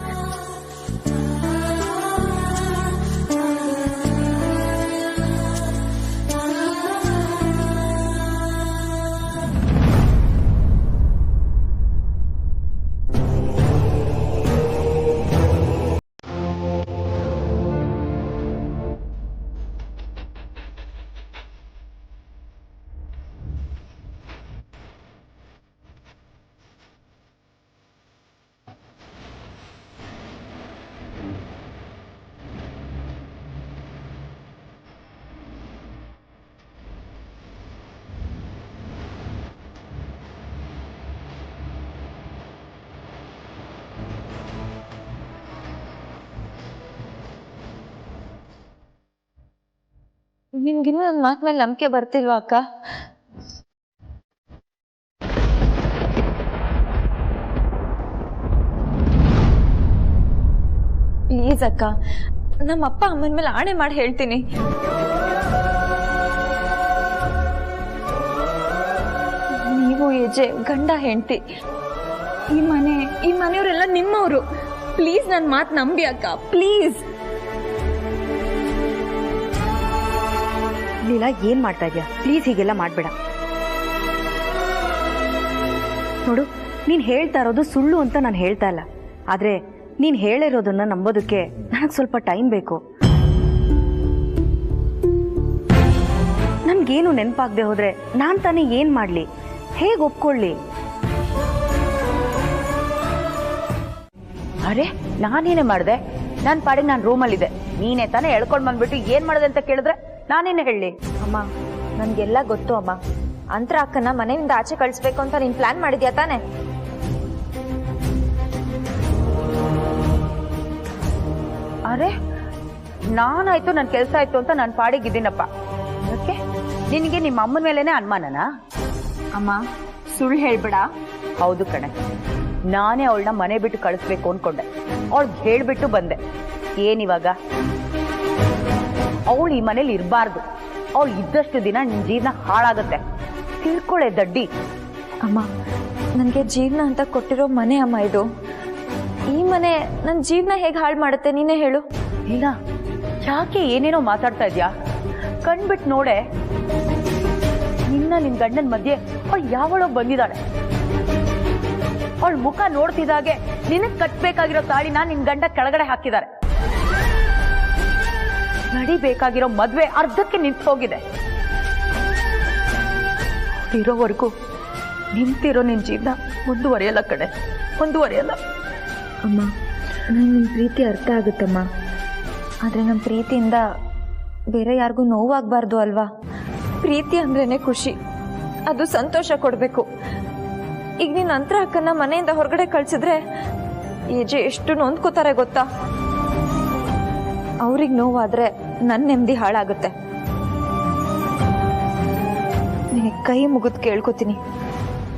ನಿಮ್ಗಿನ್ನೂ ನನ್ನ ಮಾತು ಮೇಲೆ ನಂಬಿಕೆ ಬರ್ತಿಲ್ವಾ ಅಕ್ಕ? ಪ್ಲೀಸ್ ಅಕ್ಕ, ನಮ್ಮ ಅಪ್ಪ ಅಮ್ಮನ ಮೇಲೆ ಆಣೆ ಮಾಡಿ ಹೇಳ್ತೀನಿ. ನೀವು ಏಜೆ ಗಂಡ ಹೆಂಡತಿ, ಈ ಮನೆಯವರೆಲ್ಲ ನಿಮ್ಮವರು. ಪ್ಲೀಸ್ ನನ್ನ ಮಾತು ನಂಬಿ ಅಕ್ಕ, ಪ್ಲೀಸ್. ಲೀಲಾ, ಏನ್ ಮಾಡ್ತಾ ಇದ್ಯಾ? ಪ್ಲೀಸ್ ಹೀಗೆಲ್ಲ ಮಾಡ್ಬೇಡ. ನೋಡು, ನೀನ್ ಹೇಳ್ತಾ ಇರೋದು ಸುಳ್ಳು ಅಂತ ನಾನು ಹೇಳ್ತಾ ಇಲ್ಲ. ಆದ್ರೆ ನೀನ್ ಹೇಳಿರೋದನ್ನ ನಂಬೋದಕ್ಕೆ ನನಗೆ ಸ್ವಲ್ಪ ಟೈಮ್ ಬೇಕು. ನನ್ಗೇನು ನೆನಪಾಗದೆ ಹೋದ್ರೆ ನಾನ್ ತಾನೇ ಏನ್ ಮಾಡ್ಲಿ? ಹೇಗೆ ಒಪ್ಕೊಳ್ಳಿ? ಅರೆ, ನಾನೇನೇ ಮಾಡಿದೆ? ನನ್ನ ಪಾಡಿಗೆ ನಾನು ರೂಮಲ್ಲಿದ್ದೆ. ನೀನೇ ತಾನೇ ಎಳ್ಕೊಂಡ್ ಬಂದ್ಬಿಟ್ಟು ಏನ್ ಮಾಡಿದೆ ಅಂತ ಕೇಳಿದ್ರೆ ನಾನೇನೇ ಹೇಳಿ? ಅಮ್ಮ, ನನ್ಗೆಲ್ಲ ಗೊತ್ತು ಅಮ್ಮ. ಅಂತರ ಅಕ್ಕನ ಮನೆಯಿಂದ ಆಚೆ ಕಳಿಸ್ಬೇಕು ಅಂತ ನೀನ್ ಪ್ಲಾನ್ ಮಾಡಿದ್ಯಾ ತಾನೆ? ಅರೆ, ನಾನಾಯ್ತು, ನನ್ನ ಕೆಲಸ ಆಯ್ತು ಅಂತ ನನ್ನ ಪಾಡಿಗಿದ್ದೀನಪ್ಪ. ಅದಕ್ಕೆ ನಿನಗೆ ನಿಮ್ಮ ಅಮ್ಮನ ಮೇಲೇನೆ ಅನುಮಾನನಾ? ಅಮ್ಮ, ಸುಳ್ಳು ಹೇಳ್ಬೇಡ. ಹೌದು ಕಣೆ, ನಾನೇ ಅವಳನ್ನ ಮನೆ ಬಿಟ್ಟು ಕಳಿಸ್ಬೇಕು ಅನ್ಕೊಂಡೆ. ಅವಳಿಗೆ ಹೇಳ್ಬಿಟ್ಟು ಬಂದೆ. ಏನಿವಾಗ? ಅವಳು ಈ ಮನೇಲಿ ಇರಬಾರ್ದು. ಅವಳು ಇದ್ದಷ್ಟು ದಿನ ನಿನ್ ಜೀವನ ಹಾಳಾಗತ್ತೆ. ತಿಳ್ಕೊಳ್ಳೆ ದಡ್ಡಿ. ಅಮ್ಮ, ನನಗೆ ಜೀವನ ಅಂತ ಕೊಟ್ಟಿರೋ ಮನೆ ಅಮ್ಮ ಇದು. ಈ ಮನೆ ನನ್ನ ಜೀವನ ಹೇಗೆ ಹಾಳು ಮಾಡುತ್ತೆ ನೀನೇ ಹೇಳು. ಇಲ್ಲ, ಯಾಕೆ ಏನೇನೋ ಮಾತಾಡ್ತಾ ಇದ್ಯಾ? ಕಣ್ಬಿಟ್ಟು ನೋಡೆ, ನಿನ್ನ ನಿನ್ ಗಂಡನ ಮಧ್ಯೆ ಅವಳು ಯಾವಳೋ ಬಂದಿದ್ದಾಳೆ. ಅವಳ ಮುಖ ನೋಡ್ತಿದ್ದಾಗೆ ನಿನಗ್ ಕಟ್ಬೇಕಾಗಿರೋ ತಾಳಿನ ನಿನ್ ಗಂಡ ಕೆಳಗಡೆ ಹಾಕಿದ್ದಾರೆ. ನಡಿಬೇಕಾಗಿರೋ ಮದ್ವೆ ಅರ್ಧಕ್ಕೆ ನಿಂತು ಹೋಗಿದೆ. ಇರೋವರೆಗೂ ನಿಂತಿರೋ ನಿನ್ ಜೀವನ ಮುಂದುವರಿಯಲ್ಲ ಕಡೆ, ಮುಂದುವರಿಯಲ್ಲ. ಅಮ್ಮ, ನನಗೆ ನಿಮ್ಮ ಪ್ರೀತಿ ಅರ್ಥ ಆಗುತ್ತಮ್ಮ. ಆದರೆ ನಮ್ಮ ಪ್ರೀತಿಯಿಂದ ಬೇರೆ ಯಾರಿಗೂ ನೋವಾಗಬಾರ್ದು ಅಲ್ವಾ? ಪ್ರೀತಿ ಅಂದ್ರೇನೆ ಖುಷಿ, ಅದು ಸಂತೋಷ ಕೊಡಬೇಕು. ಈಗ ನೀನು ಅಂತರ ಅಕ್ಕನ ಮನೆಯಿಂದ ಹೊರಗಡೆ ಕಳ್ಸಿದ್ರೆ ಏಜೆ ಎಷ್ಟು ನೊಂದ್ಕೋತಾರೆ ಗೊತ್ತಾ? ಅವ್ರಿಗೆ ನೋವಾದ್ರೆ ನನ್ನ ನೆಮ್ಮದಿ ಹಾಳಾಗುತ್ತೆ. ನಿನಗೆ ಕೈ ಮುಗಿದು ಕೇಳ್ಕೊತೀನಿ,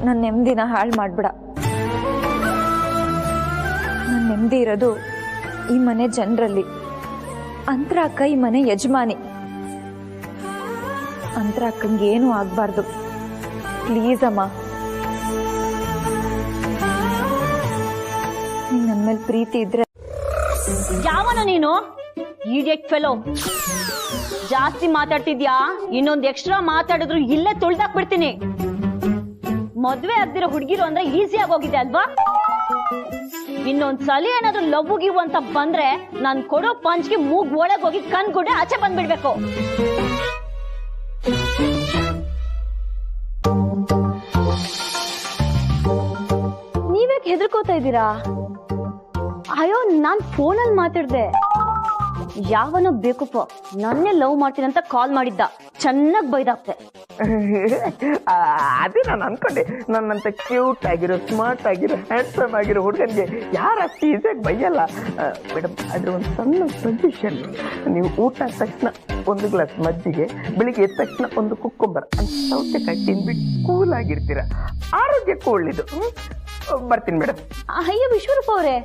ನನ್ನ ನೆಮ್ಮದಿನ ಹಾಳು ಮಾಡ್ಬೇಡ. ನನ್ನ ನೆಮ್ಮದಿ ಇರೋದು ಈ ಮನೆ ಜನರಲ್ಲಿ. ಅಂತರ ಅಕ್ಕ ಈ ಮನೆ ಯಜಮಾನಿ. ಅಂತರ ಅಕ್ಕಂಗೆ ಏನೂ ಆಗ್ಬಾರ್ದು. ಪ್ಲೀಸ್ ಅಮ್ಮ, ನಿಂಗೆ ನನ್ನ ಮೇಲೆ ಪ್ರೀತಿ ಇದ್ರೆ. ಯಾವನ ನೀನು? ಈಡಿಯಟ್ ಫೆಲೋ, ಜಾಸ್ತಿ ಮಾತಾಡ್ತಿದ್ಯಾ? ಇನ್ನೊಂದು ಎಕ್ಸ್ಟ್ರಾ ಮಾತಾಡಿದ್ರು ಇಲ್ಲೇ ತುಳ್ದಾಕ್ಬಿಡ್ತೀನಿ. ಮದ್ವೆ ಆಗ್ದಿರೋ ಹುಡುಗಿರು ಅಂದ್ರೆ ಈಸಿ ಆಗೋಗಿದೆ ಅಲ್ವಾ? ಇನ್ನೊಂದ್ ಸಲ ಏನಾದ್ರು ಲವ್ ಗಿವ್ ಅಂತ ಬಂದ್ರೆ ನಾನ್ ಕೊಡೋ ಪಂಚ್ಗೆ ಮೂಗ್ ಒಳಗ್ ಹೋಗಿ ಕಣ್ ಗುಡ್ಡೆ ಆಚೆ ಬಂದ್ಬಿಡ್ಬೇಕು. ನೀವ್ಯಾಕೆ ಹೆದರ್ಕೋತಾ ಇದ್ದೀರಾ? ಅಯ್ಯೋ ನಾನ್ ಫೋನಲ್ಲಿ ಮಾತಾಡ್ದೆ. ಯಾವನೋ ಬೇಕಪ್ಪ ನನ್ನೇ ಲವ್ ಮಾಡ್ತೀನಿ ಅಂತ ಕಾಲ್ ಮಾಡಿದ್ದ, ಚೆನ್ನಾಗ್ ಬೈದಾಕ್ತೆ. ಅದೇ ನಾನು ಅನ್ಕೊಂಡೆ, ನನ್ನಂತ ಕ್ಯೂಟ್ ಆಗಿರೋ, ಸ್ಮಾರ್ಟ್ ಆಗಿರೋ, ಹ್ಯಾಂಡ್ಸಮ್ ಆಗಿರೋ ಹುಡುಗನಿಗೆ ಯಾರಷ್ಟು ಈಸಿಯಾಗಿ ಬೈಯಲ್ಲ. ಮೇಡಮ್, ಅದ್ರ ಒಂದು ಸಣ್ಣ ಸಜೆಷನ್, ನೀವು ಊಟ ಆದ ತಕ್ಷಣ ಒಂದು ಗ್ಲಾಸ್ ಮಜ್ಜಿಗೆ, ಬೆಳಿಗ್ಗೆ ಎದ್ದ ತಕ್ಷಣ ಒಂದು ಕುಕ್ಕುಂಬರ್ ಅಂತ ಸೌತೆಕಾಯಿ ತಿನ್ಬಿಟ್ಟು ಕೂಲ್ ಆಗಿರ್ತೀರ, ಆರೋಗ್ಯಕ್ಕೂ ಒಳ್ಳೇದು. ಬರ್ತೀನಿ ಮೇಡಮ್. ಅಯ್ಯೋ ವಿಶ್ವರೂಪ ಅವ್ರೆ,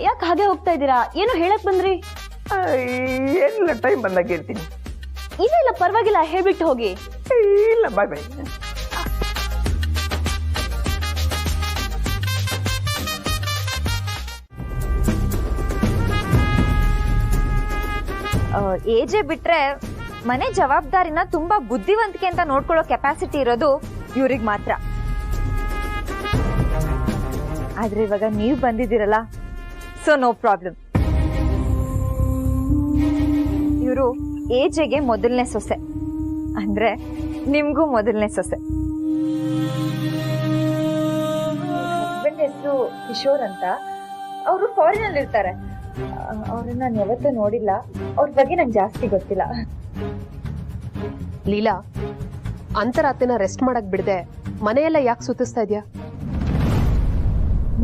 ಯಾಕೆ ಹಾಗೆ ಹೋಗ್ತಾ ಇದ್ದೀರಾ? ಏನೋ ಹೇಳಕ್ ಬಂದ್ರಿ? ಏನಿಲ್ಲ, ಟೈಮ್ ಬಂದಾಗ ಹೇಳ್ತೀನಿ. ಇಲ್ಲ ಪರವಾಗಿಲ್ಲ, ಹೇಳ್ಬಿಟ್ಟು ಹೋಗಿ. ಇಲ್ಲ, ಬಾಯ್ ಬಾಯ್. ಏಜೆ ಬಿಟ್ರೆ ಮನೆ ಜವಾಬ್ದಾರಿನ ತುಂಬಾ ಬುದ್ಧಿವಂತಿಕೆ ಅಂತ ನೋಡ್ಕೊಳ್ಳೋ ಕೆಪಾಸಿಟಿ ಇರೋದು ಇವ್ರಿಗೆ ಮಾತ್ರ. ಆದ್ರೆ ಇವಾಗ ನೀವು ಬಂದಿದ್ದೀರಲ್ಲ, ಸೊ ನೋ ಪ್ರಾಬ್ಲಮ್. ಇವರು ಏಜೆಗೆ ಮೊದಲನೇ ಸೊಸೆ, ಅಂದ್ರೆ ನಿಮ್ಗೂ ಮೊದಲನೇ ಸೊಸೆ. ಹಸ್ಬೆಂಡ್ ಹೆಸರು ಕಿಶೋರ್ ಅಂತ, ಅವರು ಫಾರಿನ್ ಅಲ್ಲಿ ಇರ್ತಾರೆ. ಅವ್ರನ್ನ ನಾನು ಯಾವತ್ತೂ ನೋಡಿಲ್ಲ, ಅವ್ರ ಬಗ್ಗೆ ನಂಗೆ ಜಾಸ್ತಿ ಗೊತ್ತಿಲ್ಲ. ಲೀಲಾ, ಅಂತರಾತ್ರಿನ ರೆಸ್ಟ್ ಮಾಡಕ್ ಬಿಡದೆ ಮನೆಯೆಲ್ಲ ಯಾಕೆ ಸುತ್ತಿಸ್ತಾ ಇದ್ಯಾ?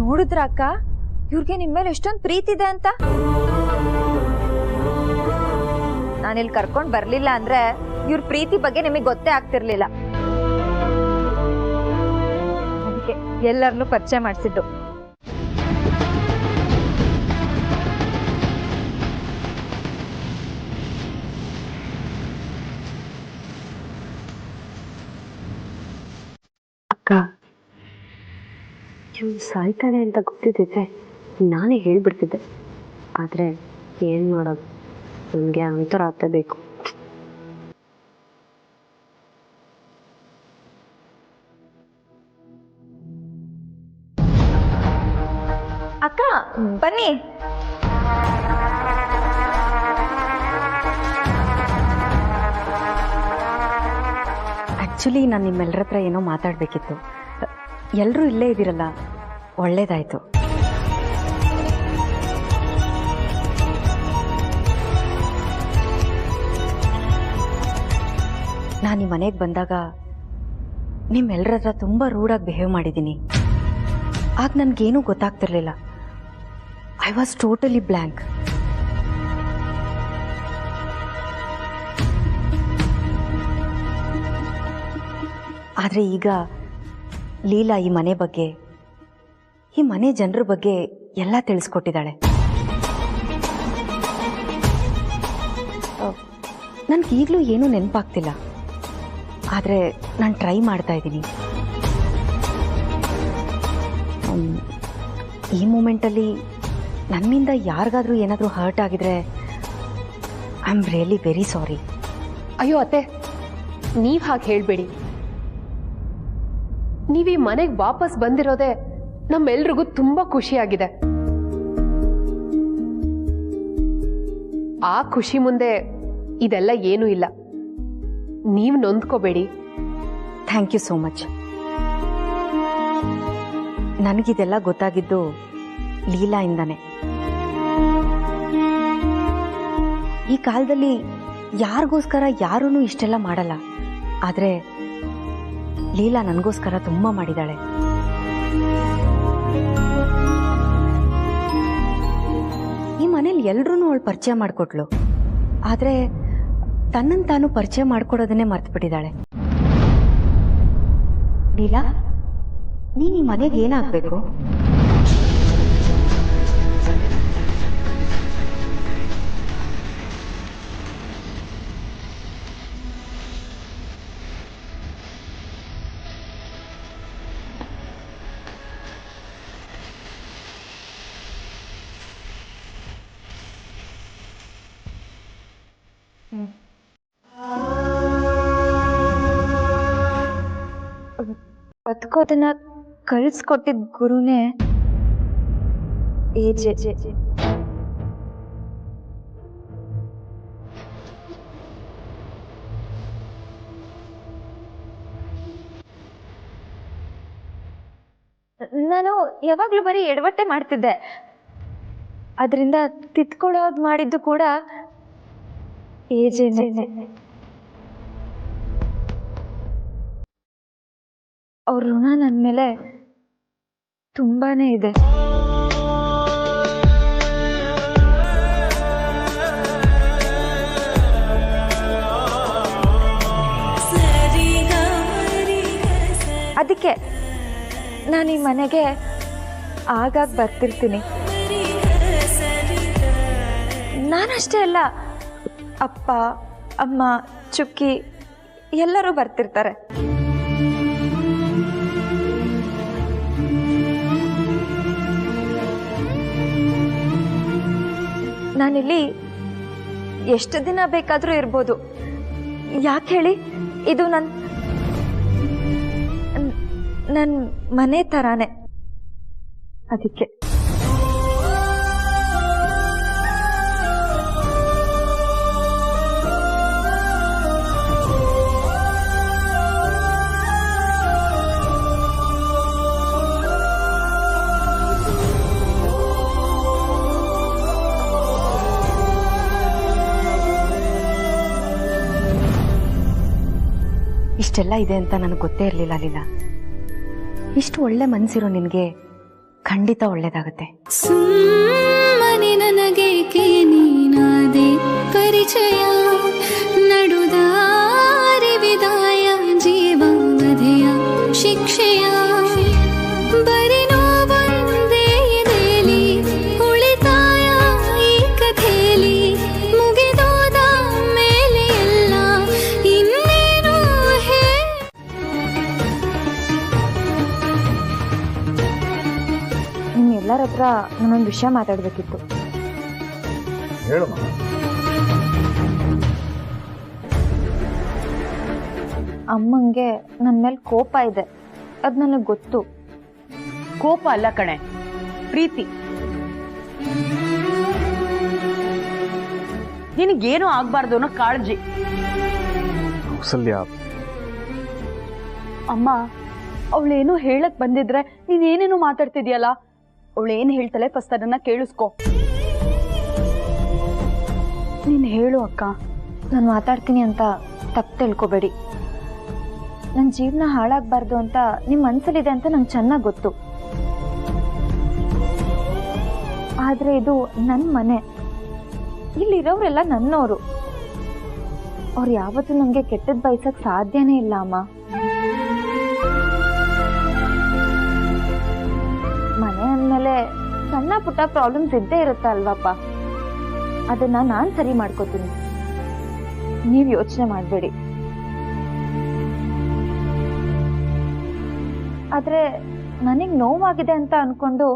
ನೋಡಿದ್ರ ಅಕ್ಕ, ಇವ್ರಿಗೆ ನಿಮ್ ಮೇಲೆ ಎಷ್ಟೊಂದು ಪ್ರೀತಿ ಇದೆ ಅಂತ. ನಾನಿಲ್ಲಿ ಕರ್ಕೊಂಡ್ ಬರ್ಲಿಲ್ಲ ಅಂದ್ರೆ ಇವ್ರ ಪ್ರೀತಿ ಬಗ್ಗೆ ನಿಮಗೆ ಗೊತ್ತೇ ಆಗ್ತಿರ್ಲಿಲ್ಲ. ಅದಕ್ಕೆ ಎಲ್ಲರನ್ನೂ ಪರಿಚಯ ಮಾಡಿಸಿದ್ದು. ಅಕ್ಕ, ಇವ್ನು ಸಾಯ್ತಾನೆ ಅಂತ ಗೊತ್ತಿದ್ದಿದ್ರೆ ನಾನೇ ಹೇಳ್ಬಿಡ್ತಿದ್ದೆ. ಆದರೆ ಏನು ಮಾಡೋದು, ನನಗೆ ಅಂತರಾತ್ಮ ಬೇಕು. ಅಕ್ಕ ಬನ್ನಿ. ಆ್ಯಕ್ಚುಲಿ ನಾನು ನಿಮ್ಮೆಲ್ಲರ ಹತ್ರ ಏನೋ ಮಾತಾಡಬೇಕಿತ್ತು. ಎಲ್ಲರೂ ಇಲ್ಲೇ ಇದ್ದೀರಲ್ಲ, ಒಳ್ಳೇದಾಯಿತು. ನಾನು ಈ ಮನೆಗೆ ಬಂದಾಗ ನಿಮ್ಮೆಲ್ಲರ ಹತ್ರ ತುಂಬ ರೂಡಾಗಿ ಬಿಹೇವ್ ಮಾಡಿದ್ದೀನಿ. ಆಗ ನನಗೇನೂ ಗೊತ್ತಾಗ್ತಿರ್ಲಿಲ್ಲ. I was totally blank. ಆದರೆ ಈಗ ಲೀಲಾ ಈ ಮನೆ ಬಗ್ಗೆ, ಈ ಮನೆ ಜನರ ಬಗ್ಗೆ ಎಲ್ಲ ತಿಳಿಸ್ಕೊಟ್ಟಿದ್ದಾಳೆ. ನನಗೀಗಲೂ ಏನೂ ನೆನಪಾಗ್ತಿಲ್ಲ, ಆದರೆ ನಾನು ಟ್ರೈ ಮಾಡ್ತಾ ಇದ್ದೀನಿ. ಈ ಮೂಮೆಂಟಲ್ಲಿ ನನ್ನಿಂದ ಯಾರಿಗಾದ್ರೂ ಏನಾದರೂ ಹರ್ಟ್ ಆಗಿದ್ರೆ I am really very sorry. ಅಯ್ಯೋ ಅತ್ತೆ, ನೀವ್ ಹಾಗೆ ಹೇಳ್ಬೇಡಿ. ನೀವ್ ಈ ಮನೆಗೆ ವಾಪಸ್ ಬಂದಿರೋದೇ ನಮ್ಮೆಲ್ರಿಗೂ ತುಂಬಾ ಖುಷಿಯಾಗಿದೆ. ಆ ಖುಷಿ ಮುಂದೆ ಇದೆಲ್ಲ ಏನೂ ಇಲ್ಲ. ನೀವ್ ನೊಂದ್ಕೋಬೇಡಿ. Thank you so much. ನನಗಿದೆಲ್ಲ ಗೊತ್ತಾಗಿದ್ದು ಲೀಲಾಯಿಂದಾನೆ. ಈ ಕಾಲದಲ್ಲಿ ಯಾರಿಗೋಸ್ಕರ ಯಾರೂ ಇಷ್ಟೆಲ್ಲ ಮಾಡಲ್ಲ, ಆದರೆ ಲೀಲಾ ನನಗೋಸ್ಕರ ತುಂಬ ಮಾಡಿದಾಳೆ. ಈ ಮನೇಲಿ ಎಲ್ರೂ ಅವಳು ಪರಿಚಯ ಮಾಡಿಕೊಟ್ಲು, ಆದರೆ ತನ್ನನ್ನು ತಾನು ಪರಿಚಯ ಮಾಡ್ಕೊಡೋದನ್ನೇ ಮರ್ತ್ಬಿಟ್ಟಿದ್ದಾಳೆ. ಲೀಲಾ, ನೀನು ಈ ಮನೆಗೆ ಏನಾಗಬೇಕು? ಬದುಕೋದನ್ನ ಕಳಿಸ್ಕೊಟ್ಟಿದ್ ಗುರುನೇ ಏಜೆ. ನಾನು ಯಾವಾಗ್ಲೂ ಬರೀ ಎಡವಟ್ಟೆ ಮಾಡ್ತಿದ್ದೆ. ಅದರಿಂದ ತಿತ್ಕೊಳ್ಳೋದು ಮಾಡಿದ್ದು ಕೂಡ ಏಜೇನೆ. ಅವ್ರ ಋಣ ನನ್ನ ಮೇಲೆ ತುಂಬಾನೇ ಇದೆ. ಅದಕ್ಕೆ ನಾನು ಈ ಮನೆಗೆ ಆಗಾಗ ಬರ್ತಿರ್ತೀನಿ. ನಾನಷ್ಟೇ ಅಲ್ಲ, ಅಪ್ಪ ಅಮ್ಮ ಚುಕ್ಕಿ ಎಲ್ಲರೂ ಬರ್ತಿರ್ತಾರೆ. ನಾನಿಲ್ಲಿ ಎಷ್ಟು ದಿನ ಬೇಕಾದರೂ ಇರ್ಬೋದು. ಯಾಕೆ ಹೇಳಿ, ಇದು ನನ್ನ ಮನೆ ಥರಾನೇ. ಅದಕ್ಕೆ ಇಷ್ಟೆಲ್ಲ ಇದೆ ಅಂತ ನನಗೆ ಗೊತ್ತೇ ಇರಲಿಲ್ಲ ಲೀಲಾ. ಇಷ್ಟು ಒಳ್ಳೆ ಮನಸ್ಸಿರೋ ನಿನಗೆ ಖಂಡಿತ ಒಳ್ಳೇದಾಗುತ್ತೆ. ಸುಮ್ಮನೆ ನನಗೇಕೆ ನೀನಾದೆ ಪರಿಚಯ, ನಡುದಾರಿ ವಿದಾಯ ಜೀವವಧೆಯ ಶಿಕ್ಷೆಯ, ಬರಿ ನೋವೊಂದೇ ಎದೆಲಿ ಉಳಿತಾಯ ಈ ಕಥೆಲಿ, ಮುಗಿದೋದ ಮೇಲೆ ಎಲ್ಲ ಇನ್ನೇನು ಎಲ್ಲರ ಹತ್ರ ನಾನೊಂದು ವಿಷಯ ಮಾತಾಡಬೇಕಿತ್ತು. ಅಮ್ಮಂಗೆ ನನ್ನ ಮೇಲೆ ಕೋಪ ಇದೆ, ಅದು ನನಗೆ ಗೊತ್ತು. ಕೋಪ ಅಲ್ಲ ಕಣೆ, ಪ್ರೀತಿ. ನಿನಗೇನು ಆಗ್ಬಾರ್ದು ಅನ್ನೋ ಕಾಳಜಿ. ಕೌಸಲ್ಯ, ಅಮ್ಮ, ಅವಳೇನು ಹೇಳಕ್ ಬಂದಿದ್ರೆ ನೀನೇನೇನು ಮಾತಾಡ್ತಿದ್ಯಲ್ಲ. ಅವಳೇನು ಹೇಳ್ತಾಳೆ ಫಸ್ಟ್ ಅದನ್ನ ಕೇಳಿಸ್ಕೊ. ನೀನ್ ಹೇಳು ಅಕ್ಕ. ನಾನು ಮಾತಾಡ್ತೀನಿ ಅಂತ ತಪ್ಪು ತಿಳ್ಕೊಬೇಡಿ. ನನ್ನ ಜೀವನ ಹಾಳಾಗಬಾರ್ದು ಅಂತ ನಿಮ್ಮ ಮನಸ್ಸಲ್ಲಿದೆ ಅಂತ ನಂಗೆ ಚೆನ್ನಾಗಿ ಗೊತ್ತು. ಆದ್ರೆ ಇದು ನನ್ನ ಮನೆ, ಇಲ್ಲಿರೋರೆಲ್ಲ ನನ್ನವರು. ಅವ್ರು ಯಾವತ್ತೂ ನನಗೆ ಕೆಟ್ಟದ್ದು ಬಯಸಕ್ ಸಾಧ್ಯನೇ ಇಲ್ಲ ಅಮ್ಮ. ಮನೆ ಅಂದಮೇಲೆ ಸಣ್ಣ ಪುಟ್ಟ ಪ್ರಾಬ್ಲಮ್ಸ್ ಇದ್ದೇ ಇರುತ್ತೆ ಅಲ್ವಪ್ಪ. ಅದನ್ನ ನಾನು ಸರಿ ಮಾಡ್ಕೋತೀನಿ, ನೀವು ಯೋಚನೆ ಮಾಡಬೇಡಿ. ಆದ್ರೆ ನನಗೆ ನೋವಾಗಿದೆ ಅಂತ ಅನ್ಕೊಂಡು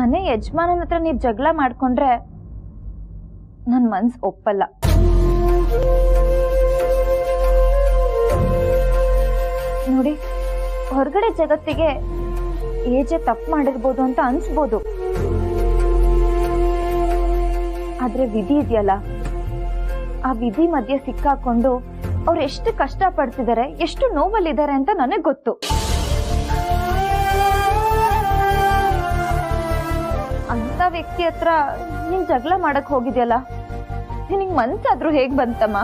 ಮನೆ ಯಜಮಾನನ ಹತ್ರ ನೀವು ಜಗಳ ಮಾಡ್ಕೊಂಡ್ರೆ ನನ್ನ ಮನ್ಸು ಒಪ್ಪಲ್ಲ. ನೋಡಿ, ಹೊರಗಡೆ ಜಗತ್ತಿಗೆ ಏಜೆ ತಪ್ಪು ಮಾಡಿರ್ಬೋದು ಅಂತ ಅನ್ಸ್ಬೋದು, ಆದ್ರೆ ವಿಧಿ ಇದೆಯಲ್ಲ, ಆ ವಿಧಿ ಮಧ್ಯೆ ಸಿಕ್ಕಾಕೊಂಡು ಅವ್ರು ಎಷ್ಟು ಕಷ್ಟ ಪಡ್ತಿದ್ದಾರೆ, ಎಷ್ಟು ನೋವಲ್ಲಿದ್ದಾರೆ ಅಂತ ನನಗೆ ಗೊತ್ತು. ಅಂತ ವ್ಯಕ್ತಿ ಹತ್ರ ನೀನ್ ಜಗಳ ಮಾಡಕ್ ಹೋಗಿದ್ಯಲ್ಲ, ನಿನಗ್ ಮನ್ಸಾದ್ರೂ ಹೇಗ್ ಬಂತಮ್ಮ?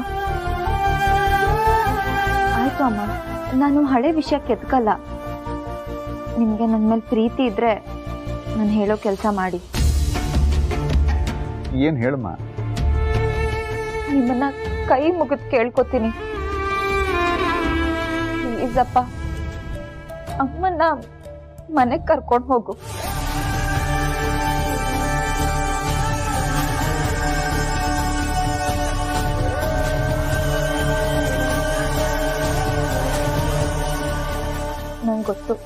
ಆಯ್ತು ಅಮ್ಮ, ನಾನು ಹಳೆ ವಿಷಯಕ್ಕೆ ಎತ್ಕಲ್ಲ. ನಿಮ್ಗೆ ನನ್ನ ಮೇಲೆ ಪ್ರೀತಿ ಇದ್ರೆ ನಾನು ಹೇಳೋ ಕೆಲಸ ಮಾಡಿ. ಏನ್ ಹೇಳಮ್ಮ? ನಿಮ್ಮನ್ನ ಕೈ ಮುಗಿದ್ ಕೇಳ್ಕೊತೀನಿ, ಪ್ಲೀಸ್ ಅಪ್ಪ, ಅಮ್ಮನ್ನ ಮನೆಗ್ ಕರ್ಕೊಂಡು ಹೋಗು. ನಂಗೆ ಗೊತ್ತು,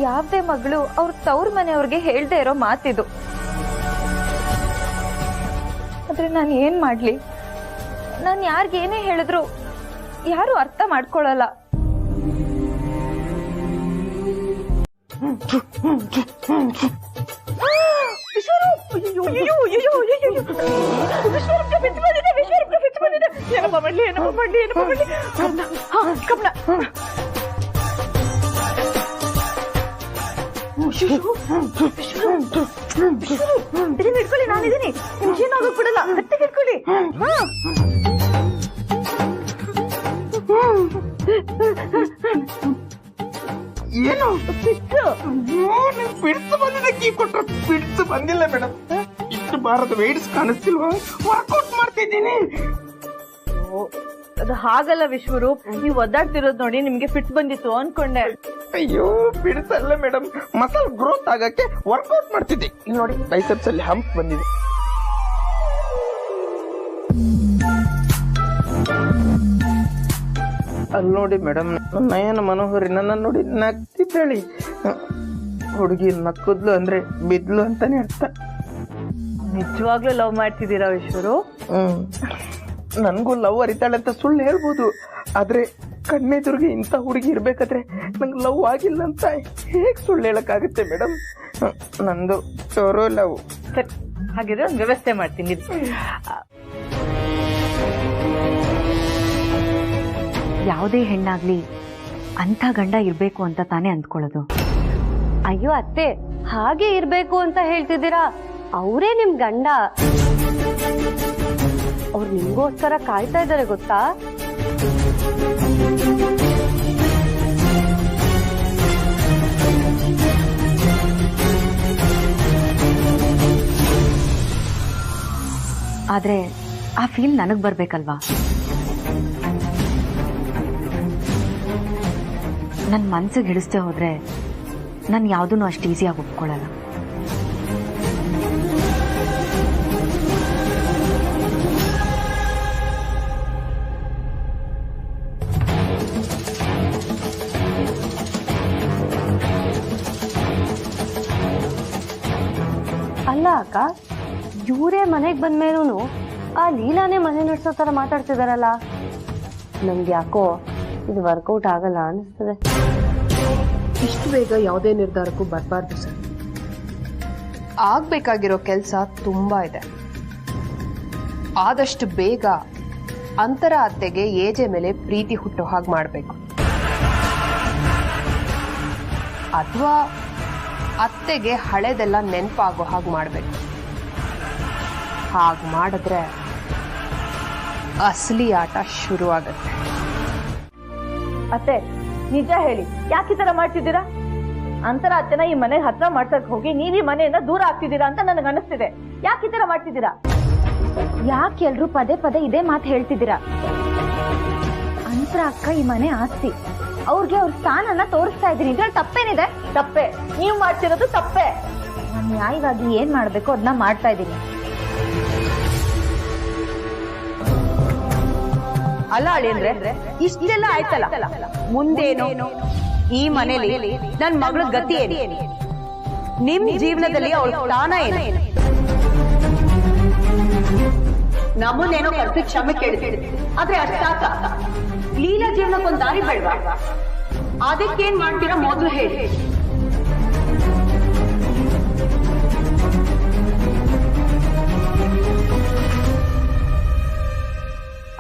ಯಾವ್ದೇ ಮಗಳು ಅವ್ರ ತವ್ರ ಮನೆಯವ್ರಿಗೆ ಹೇಳ್ದೆ ಇರೋ ಮಾತಿದು. ಆದ್ರೆ ನಾನು ಏನ್ ಮಾಡ್ಲಿ? ನಾನು ಯಾರಿಗೇನೇ ಹೇಳಿದ್ರು ಯಾರು ಅರ್ಥ ಮಾಡ್ಕೊಳ್ಳಲ್ಲ. ಏನಪ್ಪ ಮಾಡ್ಲಿ ಕಮಲ ಇದನ್ನ ಇಟ್ಕೊಳ್ಳಿ, ನಾನಿದ್ದೀನಿ, ನಿಮ್ಗೆ ಏನಾಗೋಕ್ ಬಿಡಲ್ಲ, ಗಟ್ಟಿಗೆ ಇಟ್ಕೊಳ್ಳಿ. ಏನು ಬಿಡ್ತು ಬಂದಿದೆ, ಕೀ ಕೊಟ್ರೆ ಬಿಡ್ತು ಬಂದಿಲ್ಲ ಮೇಡಮ್. ಇಷ್ಟು ಬಾರದ ವೇಡ್ಸ್ ಕಾಣಿಸ್ತಿಲ್ವಾ? ವರ್ಕೌಟ್ ಮಾಡ್ತಿದ್ದೀನಿ. ಅದು ಹಾಗಲ್ಲ ವಿಶ್ವರೂಪ್, ನೀವು ಒದ್ದಾಡ್ತಿರೋದ್ ನೋಡಿ ನಿಮ್ಗೆ ಫಿಟ್ ಬಂದಿತ್ತು ಅನ್ಕೊಂಡೆ. ಅಯ್ಯೋ ಬಿಡ್ಸಲ್ಲ ಮೇಡಮ್, ಮಸಲ್ ಗ್ರೋತ್ ಆಗಕ್ಕೆ ವರ್ಕೌಟ್ ಮಾಡ್ತಿದ್ದೆ. ಇಲ್ಲಿ ನೋಡಿ ಬೈಸೆಪ್ಸ್ ಅಲ್ಲಿ ಹಂಪ್ ಬಂದಿದೆ. ಅಲ್ಲಿ ನೋಡಿ ಮೇಡಮ್, ನಯನ ಮನೋಹರಿ ನನ್ನ ನೋಡಿ ನಗ್ತಿದ್ದಾಳಿ. ಹುಡುಗಿ ನಕ್ಕದ್ಲು ಅಂದ್ರೆ ಬಿದ್ಲು ಅಂತಾನೆ ಅರ್ಥ. ನಿಜವಾಗ್ಲೂ ಲವ್ ಮಾಡ್ತಿದ್ದೀರಾ ವಿಶ್ವರೂಪ್? ನನ್ಗೂ ಲವ್ ಅರಿತಾಳೆ ಅಂತ ಸುಳ್ಳು ಹೇಳ್ಬೋದು, ಆದ್ರೆ ಕಣ್ಣೆದುರಿಗೆ ಇಂಥ ಹುಡುಗಿ ಇರ್ಬೇಕಾದ್ರೆ ನಂಗೆ ಲವ್ ಆಗಿಲ್ಲ ಅಂತ ಹೇಗ್ ಸುಳ್ಳು ಹೇಳಕ್ಕಾಗುತ್ತೆ ಮೇಡಮ್? ನಂದು ಚೋರೋ ಲವ್. ಸರಿ, ಹಾಗಿದ್ರೆ ಒಂದು ವ್ಯವಸ್ಥೆ ಮಾಡ್ತೀನಿ. ಯಾವುದೇ ಹೆಣ್ಣಾಗ್ಲಿ ಅಂಥ ಗಂಡ ಇರ್ಬೇಕು ಅಂತ ತಾನೇ ಅಂದ್ಕೊಳ್ಳೋದು. ಅಯ್ಯೋ ಅತ್ತೆ, ಹಾಗೆ ಇರ್ಬೇಕು ಅಂತ ಹೇಳ್ತಿದ್ದೀರಾ? ಅವರೇ ನಿಮ್ ಗಂಡ, ಅವ್ರು ನಿಮ್ಗೋಸ್ಕರ ಕಾಯ್ತಾ ಇದ್ದಾರೆ ಗೊತ್ತಾ? ಆದ್ರೆ ಆ ಫೀಲ್ ನನಗ್ ಬರ್ಬೇಕಲ್ವಾ? ನನ್ ಮನ್ಸಿಗೆ ಹಿಡಿಸ್ದೆ ಹೋದ್ರೆ ನಾನು ಯಾವುದನ್ನು ಅಷ್ಟು ಈಸಿಯಾಗಿ ಒಪ್ಕೊಳ್ಳಲ್ಲ. ಅಲ್ಲ ಅಕ್ಕ, ಇವರೇ ಮನೆಗ್ ಬಂದ್ಮೇಲೂ ಆ ಲೀಲಾನೇ ಮನೆ ನಡೆಸೋ ತರ ಮಾತಾಡ್ತಿದಾರಲ್ಲ, ನಮ್ಗೆ ಯಾಕೋ ಇದು ವರ್ಕೌಟ್ ಆಗಲ್ಲ ಅನಿಸ್ತದೆ. ಇಷ್ಟು ಬೇಗ ಯಾವುದೇ ನಿರ್ಧಾರಕ್ಕೂ ಬರಬಾರ್ದು ಸರ್. ಆಗ್ಬೇಕಾಗಿರೋ ಕೆಲಸ ತುಂಬಾ ಇದೆ. ಆದಷ್ಟು ಬೇಗ ಅಂತರ ಅತ್ತೆಗೆ ಏಜೆ ಮೇಲೆ ಪ್ರೀತಿ ಹುಟ್ಟೋ ಹಾಗೆ ಮಾಡಬೇಕು, ಅಥವಾ ಅತ್ತೆಗೆ ಹಳೆದೆಲ್ಲ ನೆನಪಾಗೋ ಹಾಗೆ ಮಾಡಬೇಕು. ಹಾಗೆ ಮಾಡಿದ್ರೆ ಅಸಲಿ ಆಟ ಶುರು ಆಗತ್ತೆ. ಅತ್ತೆ ನಿಜ ಹೇಳಿ, ಯಾಕೆ ಈ ತರ ಮಾಡ್ತಿದ್ದೀರಾ? ಅಂತರ ಅತ್ತೆನ ಈ ಮನೆಗೆ ಹತ್ರ ಮಾಡ್ಸಕ್ ಹೋಗಿ ನೀವ್ ಈ ಮನೆಯಿಂದ ದೂರ ಆಗ್ತಿದ್ದೀರಾ ಅಂತ ನನಗೆ ಅನಿಸ್ತಿದೆ. ಯಾಕೆ ಈ ತರ ಮಾಡ್ತಿದ್ದೀರಾ? ಯಾಕೆ ಎಲ್ರು ಪದೇ ಪದೇ ಇದೇ ಮಾತು ಹೇಳ್ತಿದ್ದೀರಾ? ಅಂತರ ಅಕ್ಕ ಈ ಮನೆ ಆಸ್ತಿ, ಅವ್ರಿಗೆ ಅವ್ರ ಸ್ಥಾನನ ತೋರಿಸ್ತಾ ಇದ್ದೀನಿ. ಇದ್ರಲ್ಲಿ ತಪ್ಪೇನಿದೆ? ತಪ್ಪೆ, ನೀವು ಮಾಡ್ತಿರೋದು ತಪ್ಪೆ. ನಾನು ನ್ಯಾಯವಾಗಿ ಏನ್ ಮಾಡ್ಬೇಕು ಅದನ್ನ ಮಾಡ್ತಾ ಇದ್ದೀನಿ. ಅಲ್ಲ ಅಳಿಯಂದ್ರೆ, ಇಷ್ಟೆಲ್ಲ ಆಯ್ತಲ್ಲ, ಮುಂದೇನು? ಈ ಮನೇಲಿ ನನ್ ಮಗಳ ಗತಿ ಏನು? ನಿಮ್ ಜೀವನದಲ್ಲಿ ಅವಳ ಸ್ಥಾನ ಏನು? ನಮ್ಮನ್ನೇನೋ ಕರ್ಸಿ ಕ್ಷಮೆ ಕೇಳ್ತೀವಿ, ಆದ್ರೆ ಅಷ್ಟಾಕ ಲೀಲಾ ಜೀವನಕ್ಕೊಂದು ದಾರಿ ಬೇಡವಾ? ಅದಕ್ಕೇನ್ ಮಾಡ್ತೀರಾ ಮೊದಲು ಹೇಳಿ.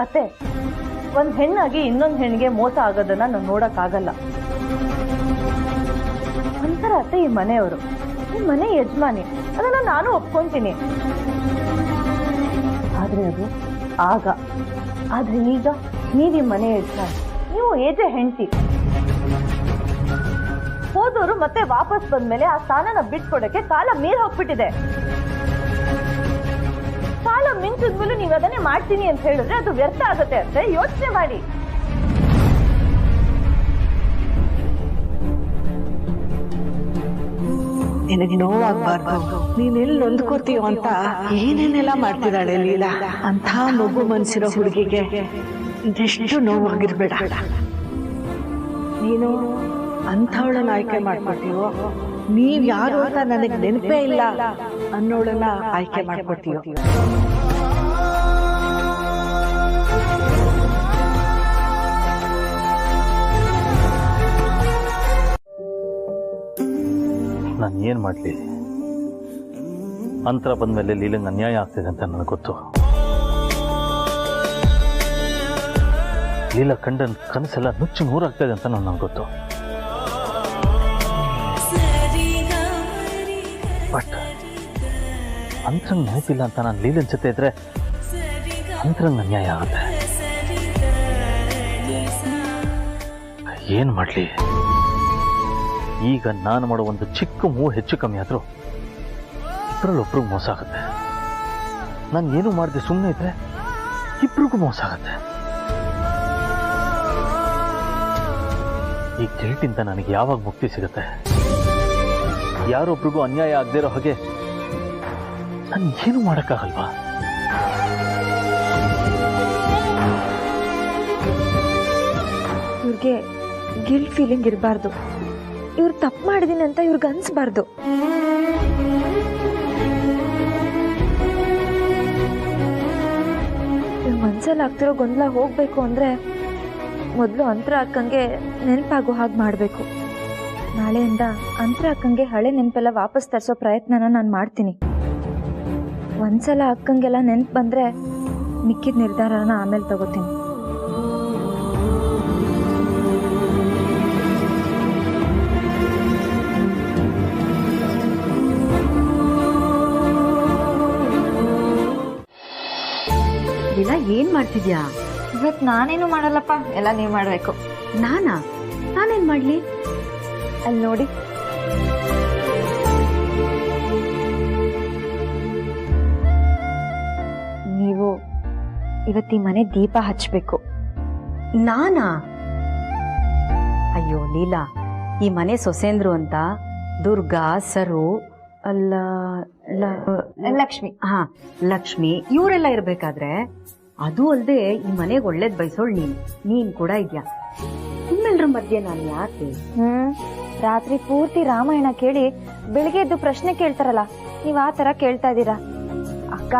ಅತ್ತೆ, ಒಂದ್ ಹೆಣ್ಣಾಗಿ ಇನ್ನೊಂದ್ ಹೆಣ್ಣಿಗೆ ಮೋಸ ಆಗೋದನ್ನ ನಾವು ನೋಡಕ್ ಆಗಲ್ಲ. ಒಂಥರ ಅತ್ತೆ ಈ ಮನೆಯವರು, ಈ ಮನೆ ಯಜಮಾನಿ, ಅದನ್ನ ನಾನು ಒಪ್ಕೊಂತೀನಿ. ಆದ್ರೆ ಅದು ಆಗ, ಆದ್ರೆ ಈಗ ನೀವ್ ಈ ಮನೆ ಯಜಮಾನಿ, ನೀವು ಏಜೆ ಹೆಂಡತಿ. ಹೋದವರು ಮತ್ತೆ ವಾಪಸ್ ಬಂದ್ಮೇಲೆ ಆ ಸ್ಥಾನನ ಬಿಟ್ಕೊಡಕ್ಕೆ ಕಾಲ ಮೀರ್ ಹೋಗ್ಬಿಟ್ಟಿದೆ. ಕಾಲ ಮಿಂಚಿದ್ಮೇಲೆ ನೀವು ಅದನ್ನೇ ಮಾಡ್ತೀನಿ ಅಂತ ಹೇಳಿದ್ರೆ ಅದು ವ್ಯರ್ಥ ಆಗುತ್ತೆ ಅಂತ ಯೋಚನೆ ಮಾಡಿ. ನಿನಗೆ ನೋವಾಗಬಾರ್ದು, ನೀನೆಲ್ಲಿ ನೊಂದ್ಕೋತೀಯೋ ಅಂತ ಏನೇನೆಲ್ಲ ಮಾಡ್ತಿದ್ದಾಳೆ ಲೀಲಾ. ಅಂತ ಮಗು ಮನ್ಸಿರೋ ಹುಡುಗಿಗೆ ಇದೆಷ್ಟು ನೋವಾಗಿರ್ಬೇಡ. ನೀನು ಅಂಥವಳನ್ನ ಆಯ್ಕೆ ಮಾಡ್ಕೊತೀವೋ, ನೀವ್ ಯಾರು ಅಂತ ನನಗೆ ನೆನಪೇ ಇಲ್ಲ ಅನ್ನೋಳನ್ನ ಆಯ್ಕೆ ಮಾಡ್ಕೊತೀವೋ. ನಾನು ಏನು ಮಾಡಲಿ? ಅಂತರ ಬಂದಮೇಲೆ ಲೀಲಂಗೆ ಅನ್ಯಾಯ ಆಗ್ತಿದೆ ಅಂತ ನನಗೆ ಗೊತ್ತು. ಲೀಲಾ ಕಂಡ ಕನಸೆಲ್ಲ ನುಚ್ಚು ನೂರಾಗ್ತಾಯಿದೆ ಅಂತ ನನಗೆ ಗೊತ್ತು. ಬಟ್ ಅಂತರಂಗ್ ನೆನಪಿಲ್ಲ ಅಂತ ನಾನು ಲೀಲನ್ ಜೊತೆ ಇದ್ರೆ ಅಂತರಂಗ್ ಅನ್ಯಾಯ ಆಗುತ್ತೆ. ಏನ್ ಮಾಡ್ಲಿ? ಈಗ ನಾನು ಮಾಡೋ ಒಂದು ಚಿಕ್ಕ ಮೂವು ಹೆಚ್ಚು ಕಮ್ಮಿ ಆದ್ರೂ ಇಬ್ಬರಲ್ಲೊಬ್ರಿಗೂ ಮೋಸ ಆಗುತ್ತೆ. ನಾನು ಏನು ಮಾಡದೆ ಸುಮ್ಮನೆ ಇದ್ರೆ ಇಬ್ರಿಗೂ ಮೋಸ ಆಗುತ್ತೆ. ಈ ಗಿಲ್ಟಿಂದ ನನಗೆ ಯಾವಾಗ ಮುಕ್ತಿ ಸಿಗುತ್ತೆ? ಯಾರೊಬ್ರಿಗೂ ಅನ್ಯಾಯ ಆಗದೆ ಇರೋ ಹಾಗೆ ನಾನು ಏನು ಮಾಡೋಕ್ಕಾಗಲ್ವಾ? ಇವ್ರಿಗೆ ಗಿಲ್ಟ್ ಫೀಲಿಂಗ್ ಇರಬಾರ್ದು. ಇವ್ರು ತಪ್ಪು ಮಾಡಿದೀನಿ ಅಂತ ಇವ್ರಿಗೆ ಅನ್ಸ್ಬಾರ್ದು. ಇವ್ರ ಮನ್ಸಲ್ಲಿ ಆಗ್ತಿರೋ ಗೊಂದಲ ಹೋಗ್ಬೇಕು ಅಂದ್ರೆ ಮೊದಲು ಅಂತರ ಅಕ್ಕಂಗೆ ನೆನಪಾಗೋ ಹಾಗೆ ಮಾಡಬೇಕು. ನಾಳೆಯಿಂದ ಅಂತರ ಅಕ್ಕಂಗೆ ಹಳೆ ನೆನಪೆಲ್ಲ ವಾಪಸ್ ತರಿಸೋ ಪ್ರಯತ್ನನ ನಾನು ಮಾಡ್ತೀನಿ. ಒಂದ್ಸಲ ಅಕ್ಕಂಗೆಲ್ಲ ನೆನಪು ಬಂದ್ರೆ ಮಿಕ್ಕಿದ ನಿರ್ಧಾರನ ಆಮೇಲೆ ತಗೋತೀನಿ. ಲೀಲಾ, ಏನ್ ಮಾಡ್ತಿದ್ಯಾ? ಇವತ್ತು ನಾನೇನು ಮಾಡಲ್ಲಪ್ಪ, ಎಲ್ಲ ನೀವು ಮಾಡಬೇಕು. ನಾನೇನ್ ಮಾಡ್ಲಿ? ಅಲ್ಲಿ ನೋಡಿ, ನೀವು ಇವತ್ತಿ ಮನೆ ದೀಪ ಹಚ್ಚಬೇಕು. ನಾನಾ? ಅಯ್ಯೋ ಲೀಲಾ, ಈ ಮನೆ ಸೊಸೇಂದ್ರು ಅಂತ ದುರ್ಗಾ, ಸರು, ಅಲ್ಲ ಲಕ್ಷ್ಮಿ, ಲಕ್ಷ್ಮಿ ಇವರೆಲ್ಲ ಇರ್ಬೇಕಾದ್ರೆ, ಅದು ಅಲ್ಲದೆ ಈ ಮನೆಗೆ ಒಳ್ಳೇದ್ ಬಯಸೋಳ್ ನೀನ್ ಕೂಡ ಇದ್ಯಾ. ನಿಮ್ಮೆಲ್ರ ಮಧ್ಯೆ ನಾನು ಯಾಕೆ? ರಾತ್ರಿ ಪೂರ್ತಿ ರಾಮಾಯಣ ಕೇಳಿ ಬೆಳಿಗ್ಗೆ ಎದ್ದು ಪ್ರಶ್ನೆ ಕೇಳ್ತಾರಲ್ಲ, ನೀವ್ ಆ ತರ ಕೇಳ್ತಾ ಇದ್ದೀರಾ. ಅಕ್ಕ,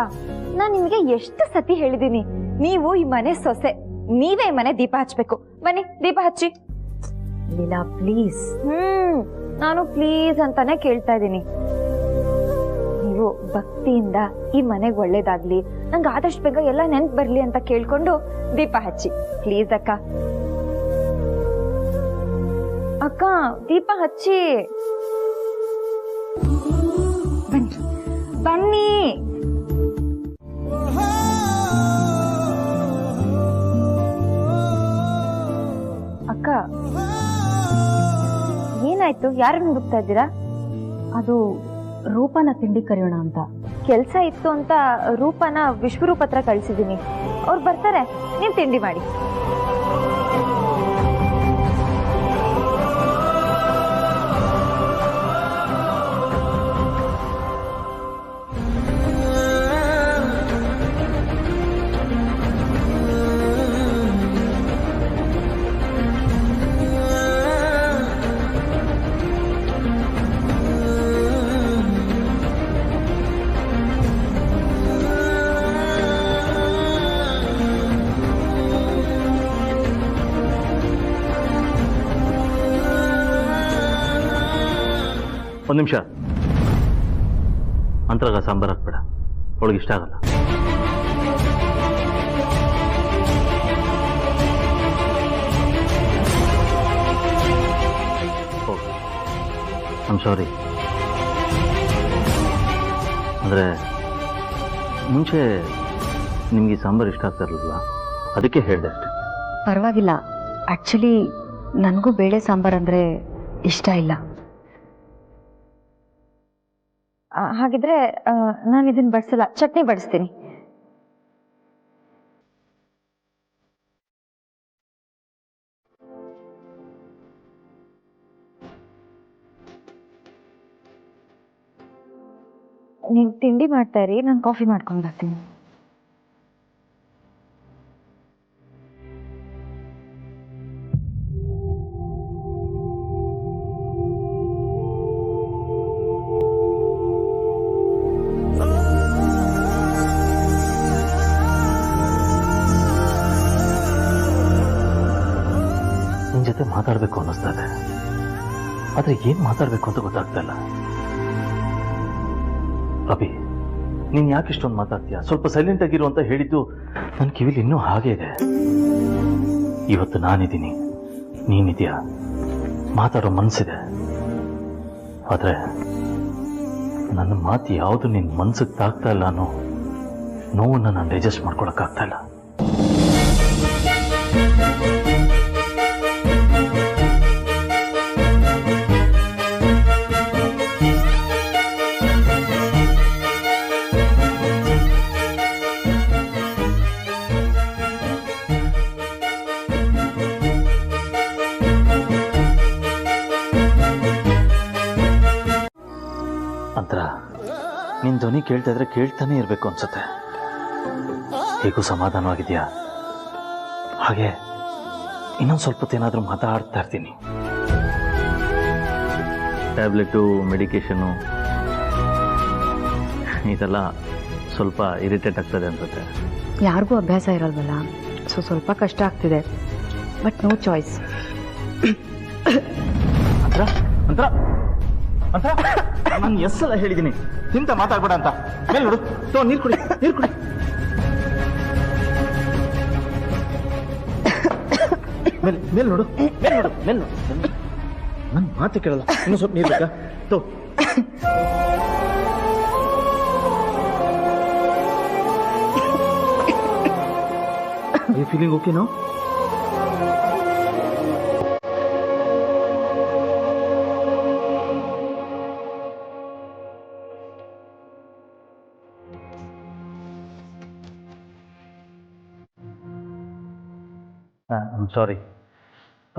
ನಾನ್ ನಿಮ್ಗೆ ಎಷ್ಟು ಸತಿ ಹೇಳಿದೀನಿ, ನೀವು ಈ ಮನೆ ಸೊಸೆ, ನೀವೇ ಈ ಮನೆ ದೀಪ ಹಚ್ಬೇಕು. ಬನ್ನಿ ದೀಪ ಹಚ್ಚಿ. ಲೀಲಾ ಪ್ಲೀಸ್. ನಾನು ಪ್ಲೀಸ್ ಅಂತಾನೆ ಕೇಳ್ತಾ ಇದ್ದೀನಿ. ನೀವು ಭಕ್ತಿಯಿಂದ ಈ ಮನೆಗೆ ಒಳ್ಳೇದಾಗ್ಲಿ, ನಂಗೆ ಆದಷ್ಟು ಬೇಗ ಎಲ್ಲ ನೆನ್ಪು ಬರ್ಲಿ ಅಂತ ಕೇಳ್ಕೊಂಡು ದೀಪ ಹಚ್ಚಿ ಪ್ಲೀಸ್ ಅಕ್ಕ. ಅಕ್ಕ, ದೀಪ ಹಚ್ಚಿ. ಬನ್ನಿ ಬನ್ನಿ. ಅಕ್ಕ, ಏನಾಯ್ತು? ಯಾರನ್ನ ಹುಡುಕ್ತಾ ಇದ್ದೀರಾ? ಅದು ರೂಪನ ತಿಂಡಿ ಕರೆಯೋಣ ಅಂತ. ಕೆಲ್ಸ ಇತ್ತು ಅಂತ ರೂಪನ ವಿಶ್ವರೂಪ ಹತ್ರ ಕಳ್ಸಿದೀನಿ. ಅವ್ರು ಬರ್ತಾರೆ, ನೀವ್ ತಿಂಡಿ ಮಾಡಿ. ಒಂದು ನಿಮಿಷ, ಅಂತರಾಗ ಸಾಂಬಾರು ಹಾಕ್ಬೇಡ, ಅವಳಿಗೆ ಇಷ್ಟ ಆಗಲ್ಲ. I'm sorry. ಅಂದರೆ ಮುಂಚೆ ನಿಮಗೆ ಸಾಂಬಾರು ಇಷ್ಟ ಆಗ್ತಾ ಇರಲಿಲ್ಲ, ಅದಕ್ಕೆ ಹೇಳಿದೆ ಅಷ್ಟೆ. ಪರವಾಗಿಲ್ಲ. ಆಕ್ಚುಲಿ ನನಗೂ ಬೇಳೆ ಸಾಂಬಾರ್ ಅಂದ್ರೆ ಇಷ್ಟ ಇಲ್ಲ. ಹಾಗಿದ್ರೆ ನಾನು ಇದನ್ನ ಬಡಿಸಲ್ಲ, ಚಟ್ನಿ ಬಡಿಸ್ತೀನಿ. ನೀವು ತಿಂಡಿ ಮಾಡ್ತಾ ಇರಿ, ನಾನು ಕಾಫಿ ಮಾಡ್ಕೊಂಡು ಬರ್ತೀನಿ. ನಿನ್ ಜೊತೆ ಮಾತಾಡಬೇಕು ಅನ್ನಿಸ್ತಾ ಇದೆ, ಆದ್ರೆ ಏನ್ ಮಾತಾಡ್ಬೇಕು ಅಂತ ಗೊತ್ತಾಗ್ತಾ ಇಲ್ಲ. ಅಭಿ, ನೀನು ಯಾಕೆ ಇಷ್ಟೊಂದು ಮಾತಾಡ್ತೀಯ? ಸ್ವಲ್ಪ ಸೈಲೆಂಟ್ ಆಗಿರು ಅಂತ ಹೇಳಿದ್ದು ನನ್ನ ಕಿವಿಲಿ ಇನ್ನೂ ಹಾಗೆ ಇದೆ. ಇವತ್ತು ನಾನಿದ್ದೀನಿ, ನೀನಿದೆಯಾ, ಮಾತಾಡೋ ಮನಸ್ಸಿದೆ. ಆದರೆ ನನ್ನ ಮಾತು ಯಾವುದು ನಿನ್ನ ಮನ್ಸಿಗೆ ತಾಗ್ತಾ ಇಲ್ಲ ಅನ್ನೋ ನೋವನ್ನು ನಾನು ಡೈಜೆಸ್ಟ್ ಮಾಡ್ಕೊಳಕ್ಕಾಗ್ತಾ ಇಲ್ಲ. ಅಂತರ ನಿನ್ನ ಧ್ವನಿ ಕೇಳ್ತಾ ಇದ್ರೆ ಕೇಳ್ತಾನೆ ಇರಬೇಕು ಅನ್ಸುತ್ತೆ. ಹೇಗೂ ಸಮಾಧಾನವಾಗಿದೆಯಾ? ಹಾಗೆ ಇನ್ನೊಂದು ಸ್ವಲ್ಪ ಹೊತ್ತೇನಾದರೂ ಮಾತಾಡ್ತಾ ಇರ್ತೀನಿ. ಟ್ಯಾಬ್ಲೆಟು, ಮೆಡಿಕೇಶನು ಇದೆಲ್ಲ ಸ್ವಲ್ಪ ಇರಿಟೇಟ್ ಆಗ್ತದೆ ಅನ್ಸುತ್ತೆ. ಯಾರಿಗೂ ಅಭ್ಯಾಸ ಇರಲ್ವಲ್ಲ, ಸೊ ಸ್ವಲ್ಪ ಕಷ್ಟ ಆಗ್ತಿದೆ. But no choice. ಅಂತರ ಅಂತರ ಅಂತರ ನಾನು ಎಷ್ಟೆಲ್ಲ ಹೇಳಿದ್ದೀನಿ ಇಂತ ಮಾತಾಡ್ಬೇಡ ಅಂತ. ಮೇಲೆ ನೋಡು, ನೀರು ಕುಡಿ, ನೀರು ಕುಡಿ. ಮೇಲೆ ನೋಡು, ಮೇಲೆ ನೋಡು, ಮೇಲೆ ನೋಡು. ನನ್ನ ಮಾತು ಕೇಳಲ್ಲ. ಇನ್ನೂ ಸ್ವಲ್ಪ ನೀರು ಬೇಕಾ? ತೋ. Are you feeling okay now? I'm sorry.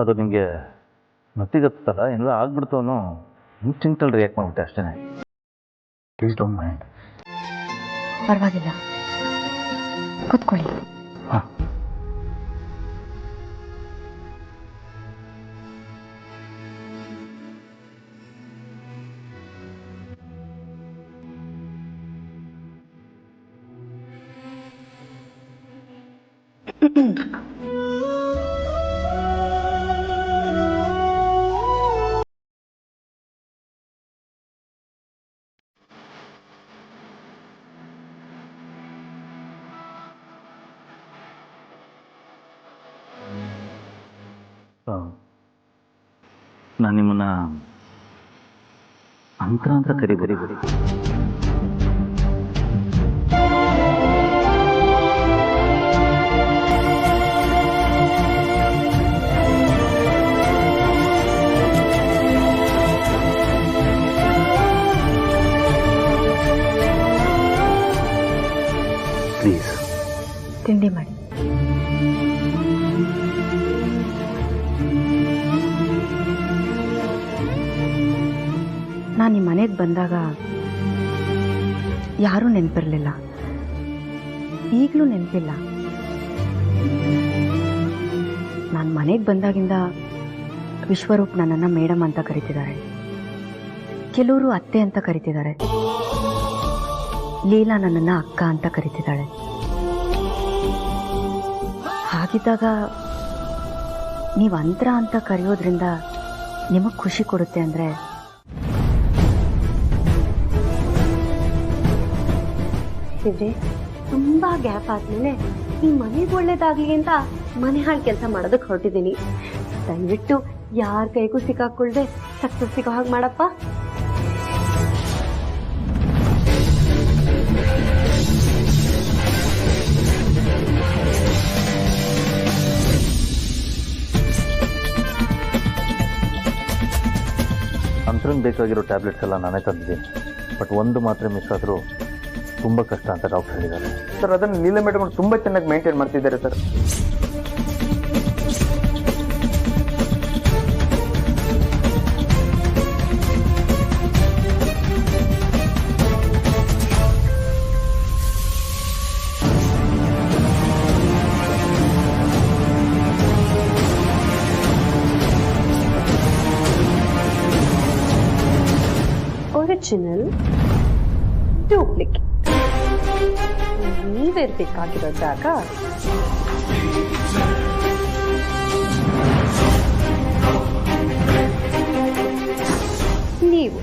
ಅದು ನಿಮಗೆ ಮತ್ತಿಗತ್ತಲ್ಲ ಎಲ್ಲ ಆಗ್ಬಿಡ್ತು ಅನ್ನೋ ಇನ್ಸ್ಟಿಂಕ್ಟಲ್ಲಿ ರಿಯಾಕ್ಟ್ ಮಾಡಿಬಿಟ್ಟೆ ಅಷ್ಟೇ. Please don't mind. ಪರವಾಗಿಲ್ಲ, ಕೂತ್ಕೊಳ್ಳಿ. ಹಾಂ. ನಾನು ನಿಮ್ಮನ್ನ ಅಂತ ಕರಿಬೇಡಿ. ಪ್ಲೀಸ್ ತಿಂಡಿ ಮಾಡಿ. ನಾನು ನಿಮ್ಮ ಮನೆಗೆ ಬಂದಾಗ ಯಾರೂ ನೆನಪಿರಲಿಲ್ಲ, ಈಗಲೂ ನೆನಪಿಲ್ಲ. ನಾನು ಮನೆಗೆ ಬಂದಾಗಿಂದ ವಿಶ್ವರೂಪ್ ನನ್ನನ್ನು ಮೇಡಮ್ ಅಂತ ಕರಿತಿದ್ದಾರೆ, ಕೆಲವರು ಅತ್ತೆ ಅಂತ ಕರಿತಿದ್ದಾರೆ, ಲೀಲಾ ನನ್ನನ್ನು ಅಕ್ಕ ಅಂತ ಕರಿತಿದ್ದಾಳೆ. ಹಾಗಿದ್ದಾಗ ನೀವು ಅಂತರ ಅಂತ ಕರೆಯೋದ್ರಿಂದ ನಿಮಗೆ ಖುಷಿ ಕೊಡುತ್ತೆ ಅಂದರೆ ತುಂಬಾ ಗ್ಯಾಪ್ ಆದ್ಮೇಲೆ ಈ ಮನೆಗೆ ಒಳ್ಳೇದಾಗ್ಲಿ ಅಂತ ಮನೆ ಹಾಳು ಕೆಲಸ ಮಾಡೋದಕ್ಕೆ ಹೊರಟಿದ್ದೀನಿ. ದಯವಿಟ್ಟು ಯಾರ ಕೈಗೂ ಸಿಕ್ಕಾಕೊಳ್ದೆ ಸಕ್ಸಸ್ ಸಿಗೋ ಹಾಗೆ ಮಾಡಪ್ಪ. ಅಂತರಂಗೆ ಬೇಕಾಗಿರೋ ಟ್ಯಾಬ್ಲೆಟ್ಸ್ ಎಲ್ಲ ನಾನೇ ತಂದಿದ್ದೀನಿ. ಬಟ್ ಒಂದು ಮಾತ್ರೆ ಮಿಸ್ ಆದರೂ ತುಂಬ ಕಷ್ಟ ಅಂತ ಡಾಕ್ಟರ್ ಹೇಳಿದ್ದಾರೆ. ಸರ್ ಅದನ್ನು ಲೀಲಾ ಮೇಡಮ್ ತುಂಬ ಚೆನ್ನಾಗಿ ಮೇಂಟೈನ್ ಮಾಡ್ತಿದ್ದಾರೆ ಸರ್. ಒರಿಜಿನಲ್, ಡೂಪ್ಲಿಕೇಟ್ ನೀವಿರ್ಬೇಕಾಗಿರೋ ಜಾಗ ನೀವು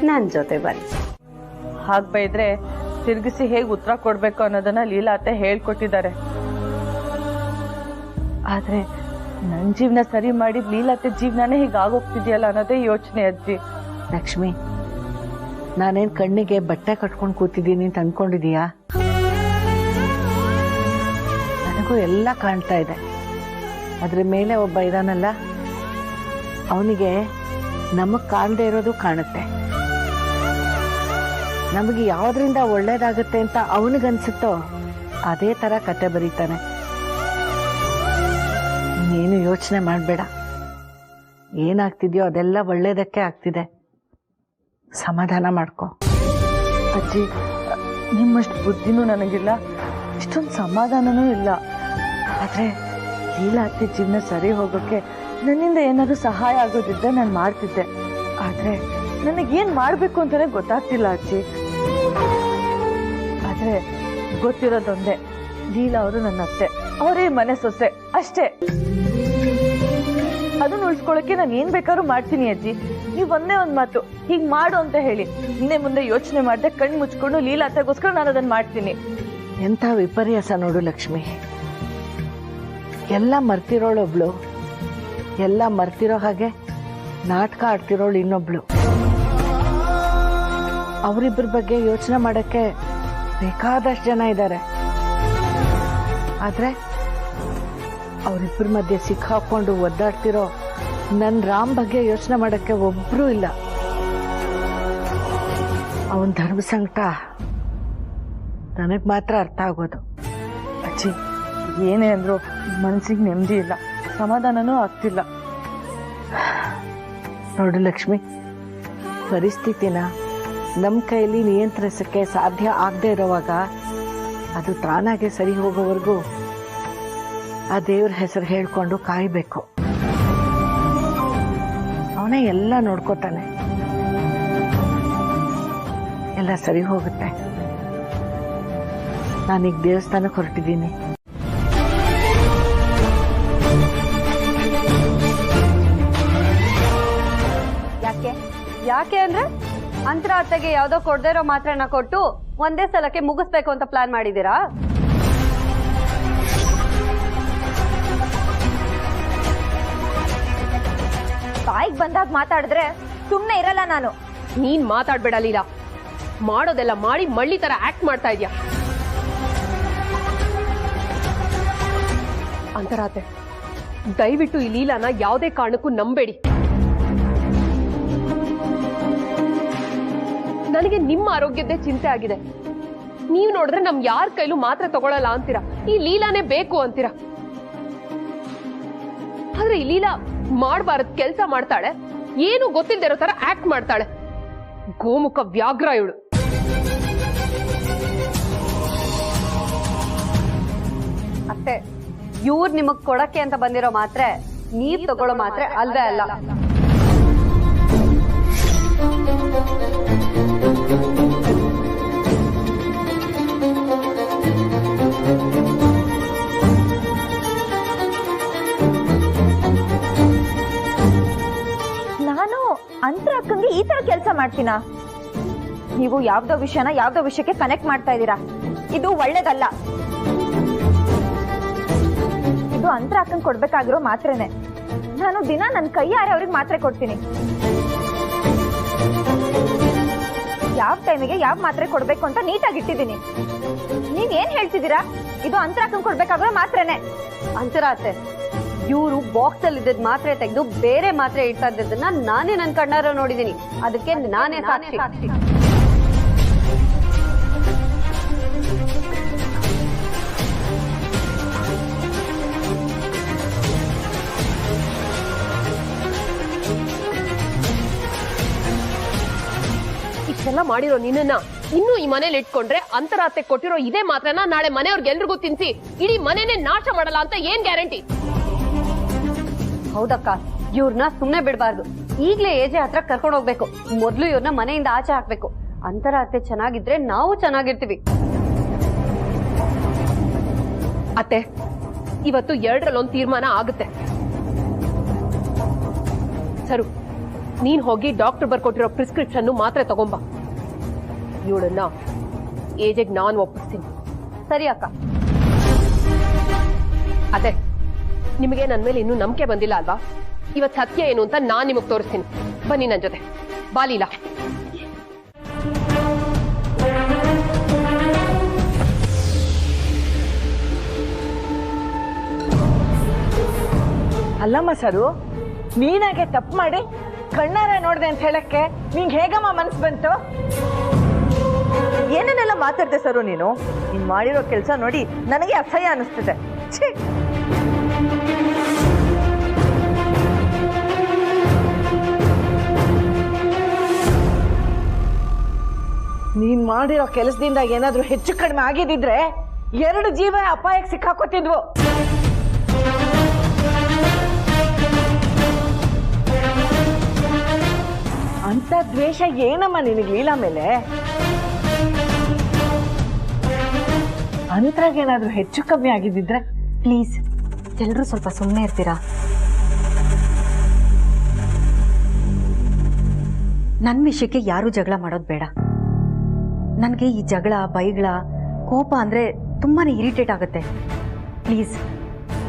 ನನ್ನ ಜೊತೆ ಬನ್ನಿ. ಹಾಗೆ ಬೈದ್ರೆ ತಿರುಗಿಸಿ ಹೇಗೆ ಉತ್ತರ ಕೊಡ್ಬೇಕು ಅನ್ನೋದನ್ನ ಲೀಲಾ ಅತ್ತೆ ಹೇಳ್ಕೊಟ್ಟಿದ್ದಾರೆ. ಆದ್ರೆ ನನ್ ಜೀವನ ಸರಿ ಮಾಡಿ ಲೀಲಾ ಅತ್ತೆ ಜೀವನನೇ ಹೀಗಾಗೋಗ್ತಿದ್ಯಲ್ಲ ಅನ್ನೋದೇ ಯೋಚನೆ ಅಜ್ಜಿ. ಲಕ್ಷ್ಮಿ, ನಾನೇನ್ ಕಣ್ಣಿಗೆ ಬಟ್ಟೆ ಕಟ್ಕೊಂಡು ಕೂತಿದ್ದೀನಿ ಅಂತ ಅನ್ಕೊಂಡಿದೀಯಾ? ನನಗೂ ಎಲ್ಲ ಕಾಣ್ತಾ ಇದೆ. ಅದ್ರ ಮೇಲೆ ಒಬ್ಬ ಇದಾನಲ್ಲ, ಅವನಿಗೆ ನಮಗ್ ಕಾಣದೇ ಇರೋದು ಕಾಣುತ್ತೆ. ನಮಗೆ ಯಾವ್ದ್ರಿಂದ ಒಳ್ಳೇದಾಗುತ್ತೆ ಅಂತ ಅವನಿಗನ್ಸುತ್ತೋ ಅದೇ ತರ ಕತೆ ಬರೀತಾನೆ. ನೀನು ಯೋಚನೆ ಮಾಡ್ಬೇಡ. ಏನಾಗ್ತಿದ್ಯೋ ಅದೆಲ್ಲ ಒಳ್ಳೇದಕ್ಕೆ ಆಗ್ತಿದೆ. ಸಮಾಧಾನ ಮಾಡ್ಕೊ. ಅಜ್ಜಿ, ನಿಮ್ಮಷ್ಟು ಬುದ್ಧಿನೂ ನನಗಿಲ್ಲ, ಇಷ್ಟೊಂದು ಸಮಾಧಾನನೂ ಇಲ್ಲ. ಆದ್ರೆ ಲೀಲಾ ಅತ್ತೆ ಜೀವನ ಸರಿ ಹೋಗೋಕೆ ನನ್ನಿಂದ ಏನಾದ್ರು ಸಹಾಯ ಆಗೋದಿದ್ದೆ ನಾನು ಮಾಡ್ತಿದ್ದೆ. ಆದ್ರೆ ನನಗೇನ್ ಮಾಡ್ಬೇಕು ಅಂತಾನೆ ಗೊತ್ತಾಗ್ತಿಲ್ಲ ಅಜ್ಜಿ. ಆದ್ರೆ ಗೊತ್ತಿರೋದೊಂದೇ, ಲೀಲಾ ಅವರು ನನ್ನ ಅತ್ತೆ, ಅವರೇ ಮನೆ ಸೊಸೆ ಅಷ್ಟೇ. ಅದನ್ನ ಉಳಿಸ್ಕೊಳಕ್ಕೆ ನಾನು ಏನ್ ಬೇಕಾದ್ರೂ ಮಾಡ್ತೀನಿ ಅಜ್ಜಿ. ನೀವ್ ಒಂದೇ ಒಂದ್ ಮಾತು ಹೀಗ್ ಮಾಡು ಅಂತ ಹೇಳಿ ಹಿಂದೆ ಮುಂದೆ ಯೋಚನೆ ಮಾಡ್ದೆ ಕಣ್ ಮುಚ್ಕೊಂಡು ಲೀಲಾ ಅತ್ತೆಗೋಸ್ಕರ ನಾನು ಅದನ್ನ ಮಾಡ್ತೀನಿ. ಎಂಥ ವಿಪರ್ಯಾಸ ನೋಡು ಲಕ್ಷ್ಮಿ. ಎಲ್ಲ ಮರ್ತಿರೋಳೊಬ್ಳು, ಎಲ್ಲ ಮರ್ತಿರೋ ಹಾಗೆ ನಾಟಕ ಆಡ್ತಿರೋಳು ಇನ್ನೊಬ್ಳು. ಅವರಿಬ್ಬರ ಬಗ್ಗೆ ಯೋಚನೆ ಮಾಡಕ್ಕೆ ಬೇಕಾದಷ್ಟು ಜನ ಇದ್ದಾರೆ. ಆದ್ರೆ ಅವರಿಬ್ಬರ ಮಧ್ಯೆ ಸಿಕ್ಕಾಕೊಂಡು ಒದ್ದಾಡ್ತಿರೋ ನನ್ ರಾಮ್ ಬಗ್ಗೆ ಯೋಚನೆ ಮಾಡಕ್ಕೆ ಒಬ್ರು ಇಲ್ಲ. ಅವನ್ ಧರ್ಮ ಸಂಕಟ ನನಗ್ ಮಾತ್ರ ಅರ್ಥ ಆಗೋದು. ಅಜ್ಜಿ, ಏನೇ ಅಂದ್ರು ಮನ್ಸಿಗೆ ನೆಮ್ಮದಿ ಇಲ್ಲ, ಸಮಾಧಾನನೂ ಆಗ್ತಿಲ್ಲ. ನೋಡು ಲಕ್ಷ್ಮಿ, ಪರಿಸ್ಥಿತಿನ ನಮ್ ಕೈಲಿ ನಿಯಂತ್ರಿಸಕ್ಕೆ ಸಾಧ್ಯ ಆಗದೆ ಇರೋವಾಗ ಅದು ತಾನಾಗೆ ಸರಿ ಹೋಗೋವರೆಗೂ ಆ ದೇವ್ರ ಹೆಸರು ಹೇಳ್ಕೊಂಡು ಕಾಯ್ಬೇಕು. ಅವನೇ ಎಲ್ಲ ನೋಡ್ಕೋತಾನೆ, ಎಲ್ಲ ಸರಿ ಹೋಗುತ್ತೆ. ನಾನೀಗ ದೇವಸ್ಥಾನಕ್ಕೆ ಹೊರಟಿದ್ದೀನಿ. ಯಾಕೆ ಅಂದ್ರೆ ಅಂತರ ಅತ್ತೆಗೆ ಯಾವ್ದೋ ಕೊಡದೇ ಇರೋ ಮಾತ್ರನ ಕೊಟ್ಟು ಒಂದೇ ಸಲಕ್ಕೆ ಮುಗಿಸ್ಬೇಕು ಅಂತ ಪ್ಲಾನ್ ಮಾಡಿದೀರಾ? ಬಾಯಿಗೆ ಬಂದಾಗ ಮಾತಾಡಿದ್ರೆ ಸುಮ್ಮನೆ ಇರಲ್ಲ ನಾನು. ನೀನ್ ಮಾತಾಡ್ಬೇಡ ಲೀಲಾ. ಮಾಡೋದೆಲ್ಲ ಮಾಡಿ ಮಳ್ಳಿ ತರ ಆಕ್ಟ್ ಮಾಡ್ತಾ ಇದ್ಯಾ. ಅಂತರಾತೆ, ದಯವಿಟ್ಟು ಈ ಲೀಲಾನ ಯಾವುದೇ ಕಾರಣಕ್ಕೂ ನಂಬೇಡಿ. ನನಗೆ ನಿಮ್ಮ ಆರೋಗ್ಯದ್ದೇ ಚಿಂತೆ ಆಗಿದೆ. ನೀವು ನೋಡಿದ್ರೆ ನಮ್ ಯಾರ ಕೈಲೂ ಮಾತ್ರ ತಗೊಳಲ್ಲ ಅಂತೀರಾ, ಈ ಲೀಲಾನೇ ಬೇಕು ಅಂತೀರಾ. ಆದ್ರೆ ಈ ಲೀಲಾ ಮಾಡಬಾರದ್ ಕೆಲ್ಸ ಮಾಡ್ತಾಳೆ, ಏನು ಗೊತ್ತಿಲ್ಲದೆ ಇರೋ ತರ ಆಕ್ಟ್ ಮಾಡ್ತಾಳೆ. ಗೋಮುಖ ವ್ಯಾಘ್ರ ಇವಳು. ಅಷ್ಟೇ, ಇವ್ರು ನಿಮಗ್ ಕೊಡಕ್ಕೆ ಅಂತ ಬಂದಿರೋ ಮಾತ್ರೆ ನೀವ್ ತಗೊಳ್ಳೋ ಮಾತ್ರೆ ಅಲ್ವೇ ಅಲ್ಲ. ನಾನು ಅಂತರ ಅಕ್ಕಂಗೆ ಈ ತರ ಕೆಲಸ ಮಾಡ್ತೀನಾ? ನೀವು ಯಾವ್ದೋ ವಿಷಯನ ಯಾವ್ದೋ ವಿಷಯಕ್ಕೆ ಕನೆಕ್ಟ್ ಮಾಡ್ತಾ ಇದ್ದೀರಾ. ಇದು ಒಳ್ಳೇದಲ್ಲ. ಇದು ಅಂತರ ಅಕ್ಕಂಗೆ ಕೊಡ್ಬೇಕಾಗಿರೋ ಮಾತ್ರೆನೆ. ನಾನು ದಿನ ನನ್ನ ಕೈಯಾರೆ ಅವ್ರಿಗೆ ಮಾತ್ರೆ ಕೊಡ್ತೀನಿ. ಯಾವ ಟೈಮಿಗೆ ಯಾವ ಮಾತ್ರೆ ಕೊಡ್ಬೇಕು ಅಂತ ನೀಟಾಗಿ ಇಟ್ಟಿದ್ದೀನಿ. ನೀವ್ ಏನ್ ಹೇಳ್ತಿದ್ದೀರಾ? ಇದು ಅಂತರ ಅಕ್ಕಂಗೆ ಕೊಡ್ಬೇಕಾಗಿರೋ ಮಾತ್ರೆನೆ. ಅಂತರ ಅತ್ತೆ, ಇವರು ಬಾಕ್ಸ್ ಅಲ್ಲಿ ಇದ್ದಿದ್ ಮಾತ್ರೆ ತೆಗೆದು ಬೇರೆ ಮಾತ್ರೆ ಇಡ್ತಾ ಇದ್ದದನ್ನ ನಾನೇ ನನ್ ಕಣ್ಣಾರ ನೋಡಿದೀನಿ. ಅದಕ್ಕೆ ನಾನೇ ಸಾಕ್ಷಿ. ಇಷ್ಟೆಲ್ಲ ಮಾಡಿರೋ ನಿನ್ನ ಇನ್ನೂ ಈ ಮನೇಲಿ ಇಟ್ಕೊಂಡ್ರೆ ಅಂತರಾತೆ ಕೊಟ್ಟಿರೋ ಇದೇ ಮಾತ್ರನ ನಾಳೆ ಮನೆಯವ್ರಿಗೆಲ್ರಿಗೂ ತಿನ್ಸಿ ಇಡೀ ಮನೆನೇ ನಾಶ ಮಾಡಲ್ಲ ಅಂತ ಏನ್ ಗ್ಯಾರಂಟಿ? ಹೌದಕ್ಕ, ಇವ್ರನ್ನ ಸುಮ್ನೆ ಬಿಡಬಾರ್ದು. ಈಗ್ಲೇ ಏಜೆ ಹತ್ರ ಕರ್ಕೊಂಡು ಹೋಗ್ಬೇಕು. ಮೊದ್ಲು ಇವ್ರನ್ನ ಮನೆಯಿಂದ ಆಚೆ ಹಾಕ್ಬೇಕು. ಅಂತರ ಅತ್ತೆ ಚೆನ್ನಾಗಿದ್ರೆ ನಾವು ಚೆನ್ನಾಗಿರ್ತೀವಿ. ಅತ್ತೆ, ಇವತ್ತು 2ರಲ್ಲಿ1 ತೀರ್ಮಾನ ಆಗುತ್ತೆ. ಸರು, ನೀನ್ ಹೋಗಿ ಡಾಕ್ಟರ್ ಬರ್ಕೊಟ್ಟಿರೋ ಪ್ರಿಸ್ಕ್ರಿಪ್ಷನ್ ಮಾತ್ರೆ ತಗೊಂಬ. ಇವಳನ್ನ ಏಜೆಗೆ ನಾನು ಒಪ್ಪಿಸ್ತೀನಿ. ಸರಿ ಅಕ್ಕ. ಅದೇ ನಿಮಗೆ ನನ್ನ ಮೇಲೆ ಇನ್ನೂ ನಂಬಿಕೆ ಬಂದಿಲ್ಲ ಅಲ್ವಾ? ಇವತ್ತು ಸತ್ಯ ಏನು ಅಂತ ನಾನ್ ನಿಮಗ್ ತೋರಿಸ್ತೀನಿ. ಬನ್ನಿ ನನ್ನ ಜೊತೆ. ಬಾಲಿಲ್ಲ. ಅಲ್ಲಮ್ಮ ಸರು, ನೀನಾಗೆ ತಪ್ಪು ಮಾಡಿ ಕಣ್ಣಾರ ನೋಡ್ದೆ ಅಂತ ಹೇಳಕ್ಕೆ ನಿಂಗೆ ಹೇಗಮ್ಮ ಮನ್ಸು ಬಂತು? ಏನೇನೆಲ್ಲ ಮಾತಾಡ್ದೆ ಸರು ನೀನು ಮಾಡಿರೋ ಕೆಲಸ ನೋಡಿ ನನಗೆ ಅಸಹ್ಯ ಅನಿಸ್ತಿದೆ. ಛೀ, ನೀನ್ ಮಾಡಿರೋ ಕೆಲಸದಿಂದ ಏನಾದ್ರೂ ಹೆಚ್ಚು ಕಡಿಮೆ ಆಗಿದ್ದಿದ್ರೆ 2 ಜೀವ ಅಪಾಯಕ್ಕೆ ಸಿಕ್ಕಾಕೋತಿದ್ವು. ಅಂತ ದ್ವೇಷ ಏನಮ್ಮ ನಿನಗೆ ಲೀಲಾ ಮೇಲೆ? ಅಂತರಾಗೇನಾದ್ರೂ ಹೆಚ್ಚು ಕಮ್ಮಿ ಆಗಿದ್ದಿದ್ರೆ? ಪ್ಲೀಸ್ ಎಲ್ಲರೂ ಸ್ವಲ್ಪ ಸುಮ್ಮನೆ ಇರ್ತೀರಾ? ನನ್ನ ವಿಷಯಕ್ಕೆ ಯಾರೂ ಜಗಳ ಮಾಡೋದು ಬೇಡ. ನನಗೆ ಈ ಜಗಳ, ಬೈಗಳ, ಕೋಪ ಅಂದರೆ ತುಂಬಾ ಇರಿಟೇಟ್ ಆಗುತ್ತೆ. ಪ್ಲೀಸ್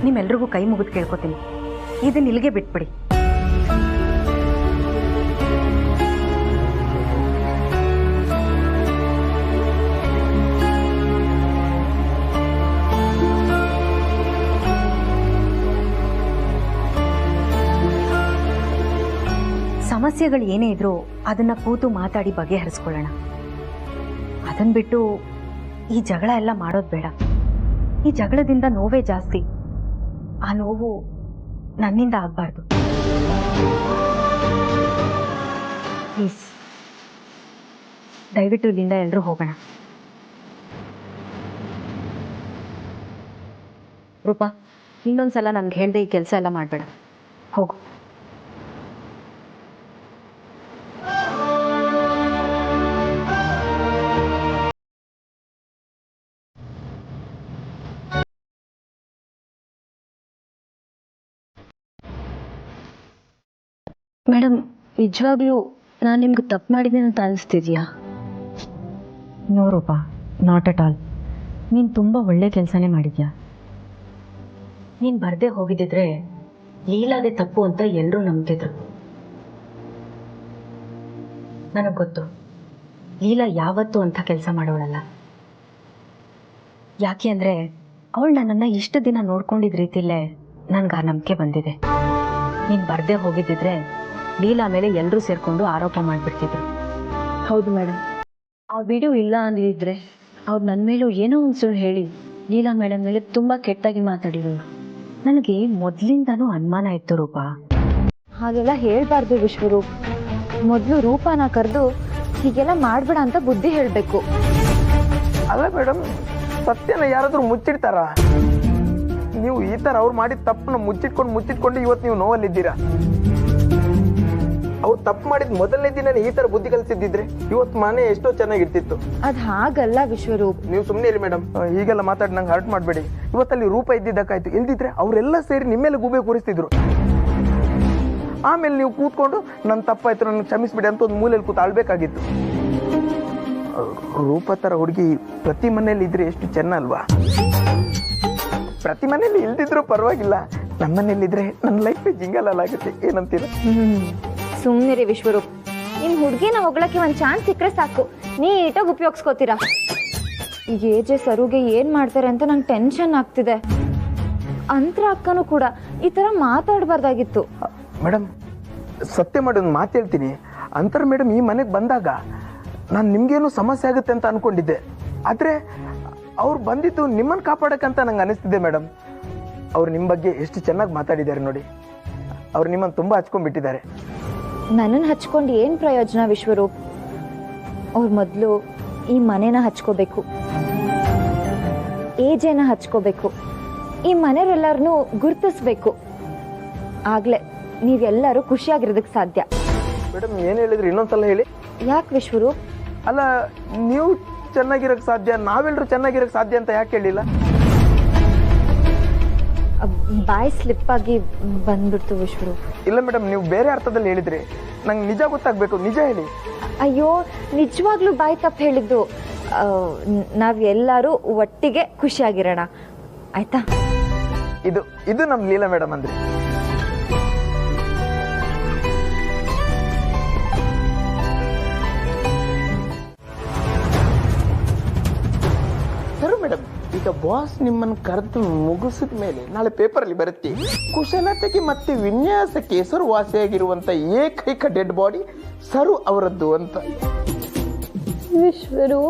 ನಿಮ್ಮೆಲ್ರಿಗೂ ಕೈ ಮುಗಿದು ಕೇಳ್ಕೊತೀನಿ, ಇದನ್ನ ಇಲ್ಲಿಗೆ ಬಿಟ್ಬಿಡಿ. ಸಮಸ್ಯೆಗಳು ಏನೇ ಇದ್ರೂ ಅದನ್ನ ಕೂತು ಮಾತಾಡಿ ಬಗೆಹರಿಸ್ಕೊಳ್ಳೋಣ. ಅದನ್ನ ಬಿಟ್ಟು ಈ ಜಗಳ ಎಲ್ಲ ಮಾಡೋದು ಬೇಡ. ಈ ಜಗಳದಿಂದ ನೋವೇ ಜಾಸ್ತಿ. ಆ ನೋವು ನನ್ನಿಂದ ಆಗಬಾರ್ದು. ಪ್ಲೀಸ್ ದಯವಿಟ್ಟು ಇಲ್ಲಿಂದ ಎಲ್ಲರೂ ಹೋಗೋಣ. ರೂಪಾ, ಇನ್ನೊಂದ್ಸಲ ನನ್ಗೆ ಹೇಳ್ದೆ ಈ ಕೆಲಸ ಎಲ್ಲ ಮಾಡಬೇಡ. ಹೋಗು. ಮೇಡಮ್, ನಿಜವಾಗ್ಲೂ ನಾನು ನಿಮ್ಗೆ ತಪ್ಪು ಮಾಡಿದ್ದೀನಿ ಅಂತ ಅನಿಸ್ತಿದ್ಯಾ? No Roopa, not at all. ನೀನು ತುಂಬ ಒಳ್ಳೆ ಕೆಲಸನೇ ಮಾಡಿದ್ಯಾ. ನೀನು ಬರದೇ ಹೋಗಿದ್ದಿದ್ರೆ ಲೀಲಾದೆ ತಪ್ಪು ಅಂತ ಎಲ್ಲರೂ ನಂಬ್ತಿದ್ರು. ನನಗೆ ಗೊತ್ತು, ಲೀಲಾ ಯಾವತ್ತೂ ಅಂಥ ಕೆಲಸ ಮಾಡೋಳಲ್ಲ. ಯಾಕೆ ಅಂದರೆ ಅವಳು ನನ್ನನ್ನು ಇಷ್ಟು ದಿನ ನೋಡ್ಕೊಂಡಿದ್ದ ರೀತಿಯಲ್ಲೇ ನನಗೆ ಆ ನಂಬಿಕೆ ಬಂದಿದೆ. ನೀನು ಬರದೇ ಹೋಗಿದ್ದಿದ್ರೆ ಲೀಲಾ ಮೇಲೆ ಎಲ್ಲರೂ ಸೇರಿಕೊಂಡು ಆರೋಪ ಮಾಡಿಬಿಡ್ತಿದ್ರು. ಹೌದು ಮೇಡಮ್, ಆ ವಿಡಿಯೋ ಇಲ್ಲ ಅಂದಿದ್ರೆ ಅವ್ರು ನನ್ನ ಮೇಲೂ ಏನೋ ಒಂದು ಸುಳ್ಳು ಹೇಳಿ ಲೀಲಾ ಮೇಡಮ್ ಮೇಲೆ ತುಂಬ ಕೆಟ್ಟಾಗಿ ಮಾತಾಡಿರೋರು. ನನಗೆ ಮೊದಲಿಂದನೂ ಅನುಮಾನ ಇತ್ತು ರೂಪಾ. ಹಾಗೆಲ್ಲ ಹೇಳ್ಬಾರ್ದು ವಿಶ್ವರೂಪ್. ಮೊದಲು ರೂಪಾನ ಕರೆದು ಹೀಗೆಲ್ಲ ಮಾಡಬೇಡ ಅಂತ ಬುದ್ಧಿ ಹೇಳಬೇಕು. ಅಲ್ಲ ಮೇಡಮ್, ಸತ್ಯನ ಯಾರಾದ್ರೂ ಮುಚ್ಚಿಡ್ತಾರ? ನೀವು ಈ ತರ ಅವ್ರು ಮಾಡಿದ ತಪ್ಪನ್ನ ಮುಚ್ಚಿಟ್ಕೊಂಡು ಇವತ್ತು ನೀವು ನೋವಲ್ಲಿದ್ದೀರಾ. ಅವ್ರು ತಪ್ಪು ಮಾಡಿದ ಮೊದಲನೇ ದಿನ ಈ ತರ ಬುದ್ಧಿ ಕಲಿಸಿದ್ದಿದ್ರೆ ಇವತ್ತು ಮನೆ ಎಷ್ಟೋ ಚೆನ್ನಾಗಿರ್ತಿತ್ತು. ಅದ್ ಹಾಗಲ್ಲ ವಿಶ್ವರೂಪ್. ನೀವು ಸುಮ್ಮನೆ ಇರಿ ಮೇಡಮ್, ಹೀಗೆಲ್ಲ ಮಾತಾಡಿ ನಂಗೆ ಹರ್ಟ್ ಮಾಡಬೇಡಿ. ಇವತ್ತಲ್ಲಿ ರೂಪ ಇದ್ದಿದ್ದಕ್ಕಾಯ್ತು, ಇಲ್ದಿದ್ರೆ ಅವರೆಲ್ಲ ಸೇರಿ ನಿಮ್ಮೇಲೆ ಗೂಬೆ ಕೂರಿಸ್ತಿದ್ರು. ಆಮೇಲೆ ನೀವು ಕೂತ್ಕೊಂಡು ನನ್ನ ತಪ್ಪಾಯ್ತು, ನನ್ನ ಕ್ಷಮಿಸ್ಬಿಡಿ ಅಂತ ಒಂದು ಮೂಲೆಯಲ್ಲಿ ಕೂತು ಆಳ್ಬೇಕಾಗಿತ್ತು. ರೂಪ ತರ ಹುಡುಗಿ ಪ್ರತಿ ಮನೇಲಿ ಇದ್ರೆ ಎಷ್ಟು ಚೆನ್ನ ಅಲ್ವಾ? ಪ್ರತಿ ಮನೇಲಿ ಇಲ್ದಿದ್ರು ಪರವಾಗಿಲ್ಲ, ನಮ್ಮ ಮನೇಲಿದ್ರೆ ನನ್ನ ಲೈಫ್ ಜಿಂಗಲಾಗುತ್ತೆ. ಏನಂತೀರ? ಸುಮ್ಮನಿರಿ ವಿಶ್ವರೂಪ್. ನಿಮ್ ಹುಡುಗಿನ ಹೊಗಳಕ್ಕೆ ಒಂದ್ ಚಾನ್ಸ್ ಸಿಕ್ಕರೆ ಸಾಕು, ನೀಟಾಗಿ ಉಪಯೋಗಿಸ್ಕೋತೀರಾ. ಈಗ ಏಜೆ ಸರುಗೆ ಏನ್ ಮಾಡ್ತಾರೆ ಅಂತ ನಂಗೆ ಟೆನ್ಷನ್ ಆಗ್ತಿದೆ. ಅಂತರ ಅಕ್ಕನೂ ಕೂಡ ಈ ತರ ಮಾತಾಡಬಾರ್ದಾಗಿತ್ತು. ಮೇಡಮ್, ಸತ್ಯ ಮಾಡಿ ಒಂದು ಮಾತು ಹೇಳ್ತೀನಿ. ಅಂತರ ಮೇಡಮ್ ಈ ಮನೆಗೆ ಬಂದಾಗ ನಾನು ನಿಮ್ಗೇನು ಸಮಸ್ಯೆ ಆಗುತ್ತೆ ಅಂತ ಅನ್ಕೊಂಡಿದ್ದೆ. ಆದ್ರೆ ಅವ್ರು ಬಂದಿದ್ದು ನಿಮ್ಮನ್ನು ಕಾಪಾಡಕ್ಕಂತ ನಂಗೆ ಅನಿಸ್ತಿದೆ ಮೇಡಮ್. ಅವ್ರು ನಿಮ್ಮ ಬಗ್ಗೆ ಎಷ್ಟು ಚೆನ್ನಾಗಿ ಮಾತಾಡಿದ್ದಾರೆ ನೋಡಿ. ಅವ್ರು ನಿಮ್ಮನ್ನು ತುಂಬಾ ಹಚ್ಕೊಂಡ್ಬಿಟ್ಟಿದ್ದಾರೆ. ನನ್ನನ್ನು ಹಚ್ಕೊಂಡು ಏನ್ ಪ್ರಯೋಜನ ವಿಶ್ವರೂಪ್? ಅವ್ರು ಮೊದಲು ಈ ಮನೆನ ಹಚ್ಕೋಬೇಕು, ಏಜೆನ ಹಚ್ಕೋಬೇಕು, ಈ ಮನೆಯವರೆಲ್ಲರನ್ನೂ ಗುರ್ತಿಸ್ಬೇಕು. ಆಗ್ಲೇ ನೀವೆಲ್ಲರೂ ಖುಷಿಯಾಗಿರೋದಕ್ಕೆ ಸಾಧ್ಯ. ಮೇಡಮ್ ಏನ್ ಹೇಳಿದ್ರಿ ಇನ್ನೊಂದ್ಸಲ ಹೇಳಿ. ಯಾಕೆ ವಿಶ್ವರೂಪ್? ಅಲ್ಲ, ನೀವು ಚೆನ್ನಾಗಿರಕ್ ಸಾಧ್ಯ, ನಾವೆಲ್ಲರೂ ಚೆನ್ನಾಗಿರಕ್ ಸಾಧ್ಯ ಅಂತ ಯಾಕೆ ಹೇಳಿಲ್ಲ? ಬಾಯಿ ಸ್ಲಿಪ್ ಆಗಿ ಬಂದ್ಬಿಡ್ತು ವಿಶ್ವರು. ಇಲ್ಲ ಮೇಡಮ್, ನೀವು ಬೇರೆ ಅರ್ಥದಲ್ಲಿ ಹೇಳಿದ್ರಿ. ನಂಗೆ ನಿಜ ಗೊತ್ತಾಗಬೇಕು, ನಿಜ ಹೇಳಿ. ಅಯ್ಯೋ, ನಿಜವಾಗ್ಲೂ ಬಾಯಿ ತಪ್ಪು ಹೇಳಿದ್ದು. ನಾವೆಲ್ಲರೂ ಒಟ್ಟಿಗೆ ಖುಷಿಯಾಗಿರೋಣ, ಆಯ್ತಾ? ಇದು ನಮ್ಮ ಲೀಲಾ ಮೇಡಮ್ ಅಂದ್ರೆ. ಸರ್ ಮೇಡಮ್, ಈಗ ಬಾಸ್ ನಿಮ್ಮನ್ನು ಕರೆದು ಮುಗಿಸಿದ ಮೇಲೆ ನಾಳೆ ಪೇಪರಲ್ಲಿ ಬರುತ್ತೆ, ಕುಶಲತೆಗೆ ಮತ್ತೆ ವಿನ್ಯಾಸಕ್ಕೆ ಹೆಸರುವಾಸಿಯಾಗಿರುವಂತ ಏಕೈಕ ಡೆಡ್ ಬಾಡಿ ಸರು ಅವರದ್ದು ಅಂತ. ವಿಶ್ವರು,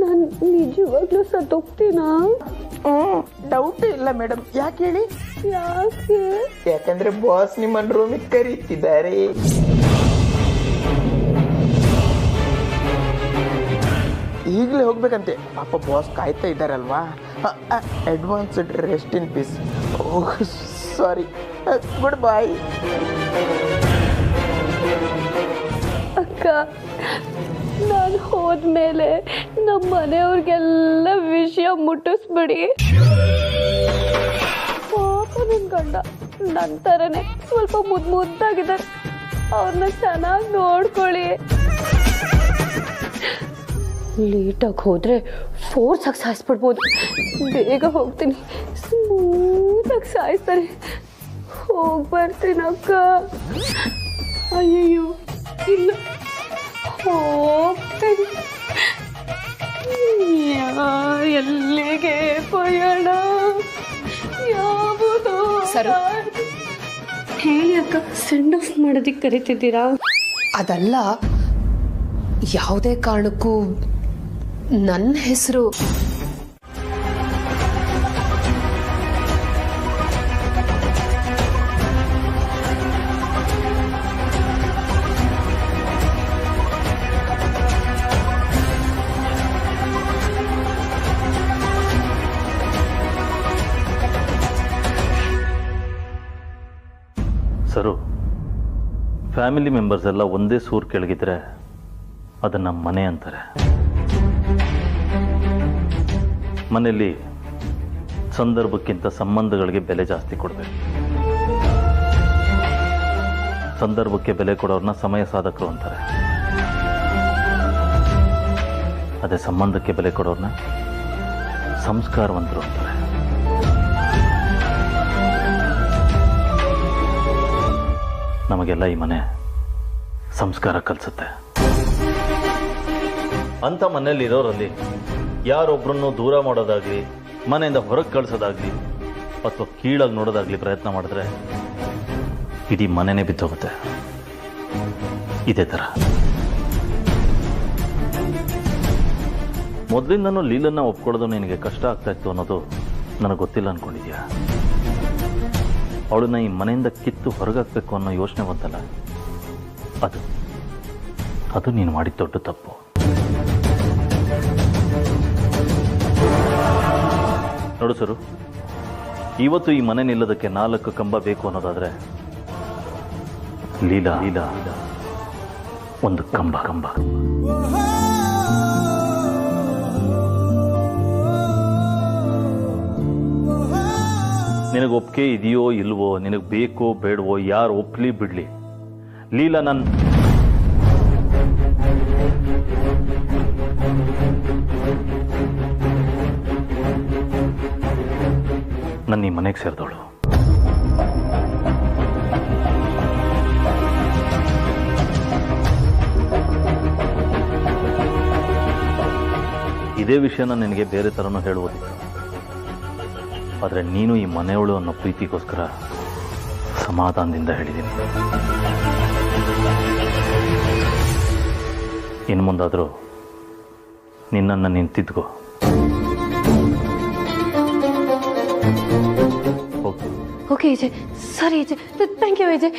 ನಾನು ನಿಜವಾಗ್ಲೂ ಸತ್ತೋಗ್ತೀನಾ? ಡೌಟೇ ಇಲ್ಲ ಮೇಡಮ್. ಯಾಕೆ ಹೇಳಿ? ಯಾಕೆ? ಯಾಕಂದ್ರೆ ಬಾಸ್ ನಿಮ್ಮನ್ನು ರೂಮಿಗೆ ಕರೀತಿದ್ದಾರೆ. ಈಗಲೇ ಹೋಗ್ಬೇಕಂತೆ. ಪಾಪ ಬಾಸ್ ಕಾಯ್ತಾ ಇದ್ದಾರಲ್ವಾ. Advanced rest in peace. Sorry, goodbye. ಅಕ್ಕ, ನಾನು ಹೋದ್ಮೇಲೆ ನಮ್ಮ ಮನೆಯವ್ರಿಗೆಲ್ಲ ವಿಷಯ ಮುಟ್ಟಿಸ್ಬಿಡಿ. ಪಾಪ ನನ್ನ ಗಂಡ ನನ್ನ ಥರನೇ ಸ್ವಲ್ಪ ಮುದ್ದಾಗಿದ್ದಾರೆ, ಅವ್ರನ್ನ ಚೆನ್ನಾಗಿ ನೋಡ್ಕೊಳ್ಳಿ. ಲೇಟಾಗಿ ಹೋದ್ರೆ ಫೋರ್ಸಾಗಿ ಸಾಯಿಸ್ಬಿಡ್ಬೋದು. ಬೇಗ ಹೋಗ್ತೀನಿ, ಸ್ಮೂತಾಗಿ ಸಾಯಿಸ್ತಾರೆ. ಹೋಗಿ ಬರ್ತೀನಿ ಅಕ್ಕ. ಅಯ್ಯಯ್ಯೋ, ಇಲ್ಲ, ಹೋಗ್ತೀನಿ. ಎಲ್ಲಿಗೆ ಪಯಣ? ಯಾವುದು? ಹೇಳಿ ಅಕ್ಕ, ಸೆಂಡ್ ಆಫ್ ಮಾಡೋದಕ್ಕೆ ಕರಿತಿದ್ದೀರಾ? ಅದಲ್ಲ, ಯಾವುದೇ ಕಾರಣಕ್ಕೂ ನನ್ನ ಹೆಸರು ಸರು, ಫ್ಯಾಮಿಲಿ ಮೆಂಬರ್ಸ್ ಎಲ್ಲ ಒಂದೇ ಸೂರು ಕೆಳಗಿದ್ರೆ ಅದನ್ನ ಮನೆ ಅಂತಾರೆ. ಮನೆಯಲ್ಲಿ ಸಂದರ್ಭಕ್ಕಿಂತ ಸಂಬಂಧಗಳಿಗೆ ಬೆಲೆ ಜಾಸ್ತಿ ಕೊಡಬೇಕು. ಸಂದರ್ಭಕ್ಕೆ ಬೆಲೆ ಕೊಡೋರನ್ನ ಸಮಯ ಸಾಧಕರು ಅಂತಾರೆ. ಅದೇ ಸಂಬಂಧಕ್ಕೆ ಬೆಲೆ ಕೊಡೋರನ್ನ ಸಂಸ್ಕಾರವಂತರು ಅಂತಾರೆ. ನಮಗೆಲ್ಲ ಈ ಮನೆ ಸಂಸ್ಕಾರ ಕಲಿಸುತ್ತೆ. ಅಂಥ ಮನೆಯಲ್ಲಿ ಇರೋರಲ್ಲಿ ಯಾರೊಬ್ಬರನ್ನು ದೂರ ಮಾಡೋದಾಗ್ಲಿ, ಮನೆಯಿಂದ ಹೊರಗೆ ಕಳಿಸೋದಾಗ್ಲಿ ಅಥವಾ ಕೀಳಾಗಿ ನೋಡೋದಾಗ್ಲಿ ಪ್ರಯತ್ನ ಮಾಡಿದ್ರೆ ಇಡೀ ಮನೆನೇ ಬಿದ್ದೋಗುತ್ತೆ. ಇದೇ ಥರ ಮೊದಲಿಂದನೂ ಲೀಲನ್ನ ಒಪ್ಕೊಳ್ಳೋದು ನಿನಗೆ ಕಷ್ಟ ಆಗ್ತಾ ಇತ್ತು ಅನ್ನೋದು ನನಗೆ ಗೊತ್ತಿಲ್ಲ ಅನ್ಕೊಂಡಿದ್ಯಾ? ಅವಳನ್ನ ಈ ಮನೆಯಿಂದ ಕಿತ್ತು ಹೊರಗಾಕ್ಬೇಕು ಅನ್ನೋ ಯೋಚನೆ ಬಂತಲ್ಲ, ಅದು ನೀನು ಮಾಡಿದ ದೊಡ್ಡ ತಪ್ಪು. ನೋಡು ಸರು, ಇವತ್ತು ಈ ಮನೆ ನಿಲ್ಲೋದಕ್ಕೆ 4 ಕಂಬ ಬೇಕು ಅನ್ನೋದಾದ್ರೆ ಲೀಲಾ ಒಂದು ಕಂಬ. ನಿನಗೆ ಒಪ್ಪಿಗೆ ಇದೆಯೋ ಇಲ್ವೋ, ನಿನಗೆ ಬೇಕೋ ಬೇಡವೋ, ಯಾರು ಒಪ್ಲಿ ಬಿಡ್ಲಿ, ಲೀಲಾ ನನ್ನ ಈ ಮನೆಗೆ ಸೇರಿದವಳು. ಇದೇ ವಿಷಯನ ನಿನಗೆ ಬೇರೆ ಥರನೂ ಹೇಳುವುದಿಲ್ಲ. ಆದರೆ ನೀನು ಈ ಮನೆಯವಳು ಅನ್ನೋ ಪ್ರೀತಿಗೋಸ್ಕರ ಸಮಾಧಾನದಿಂದ ಹೇಳಿದ್ದೀನಿ. ಇನ್ನು ಮುಂದಾದರೂ ನಿನ್ನನ್ನು ನಿಂತಿದ್ಕೋ. ಓಕೆ ವಿಜಯ್, ಸರಿ ವಿಜಯ್, ಥ್ಯಾಂಕ್ ಯು ವಿಜಯ್.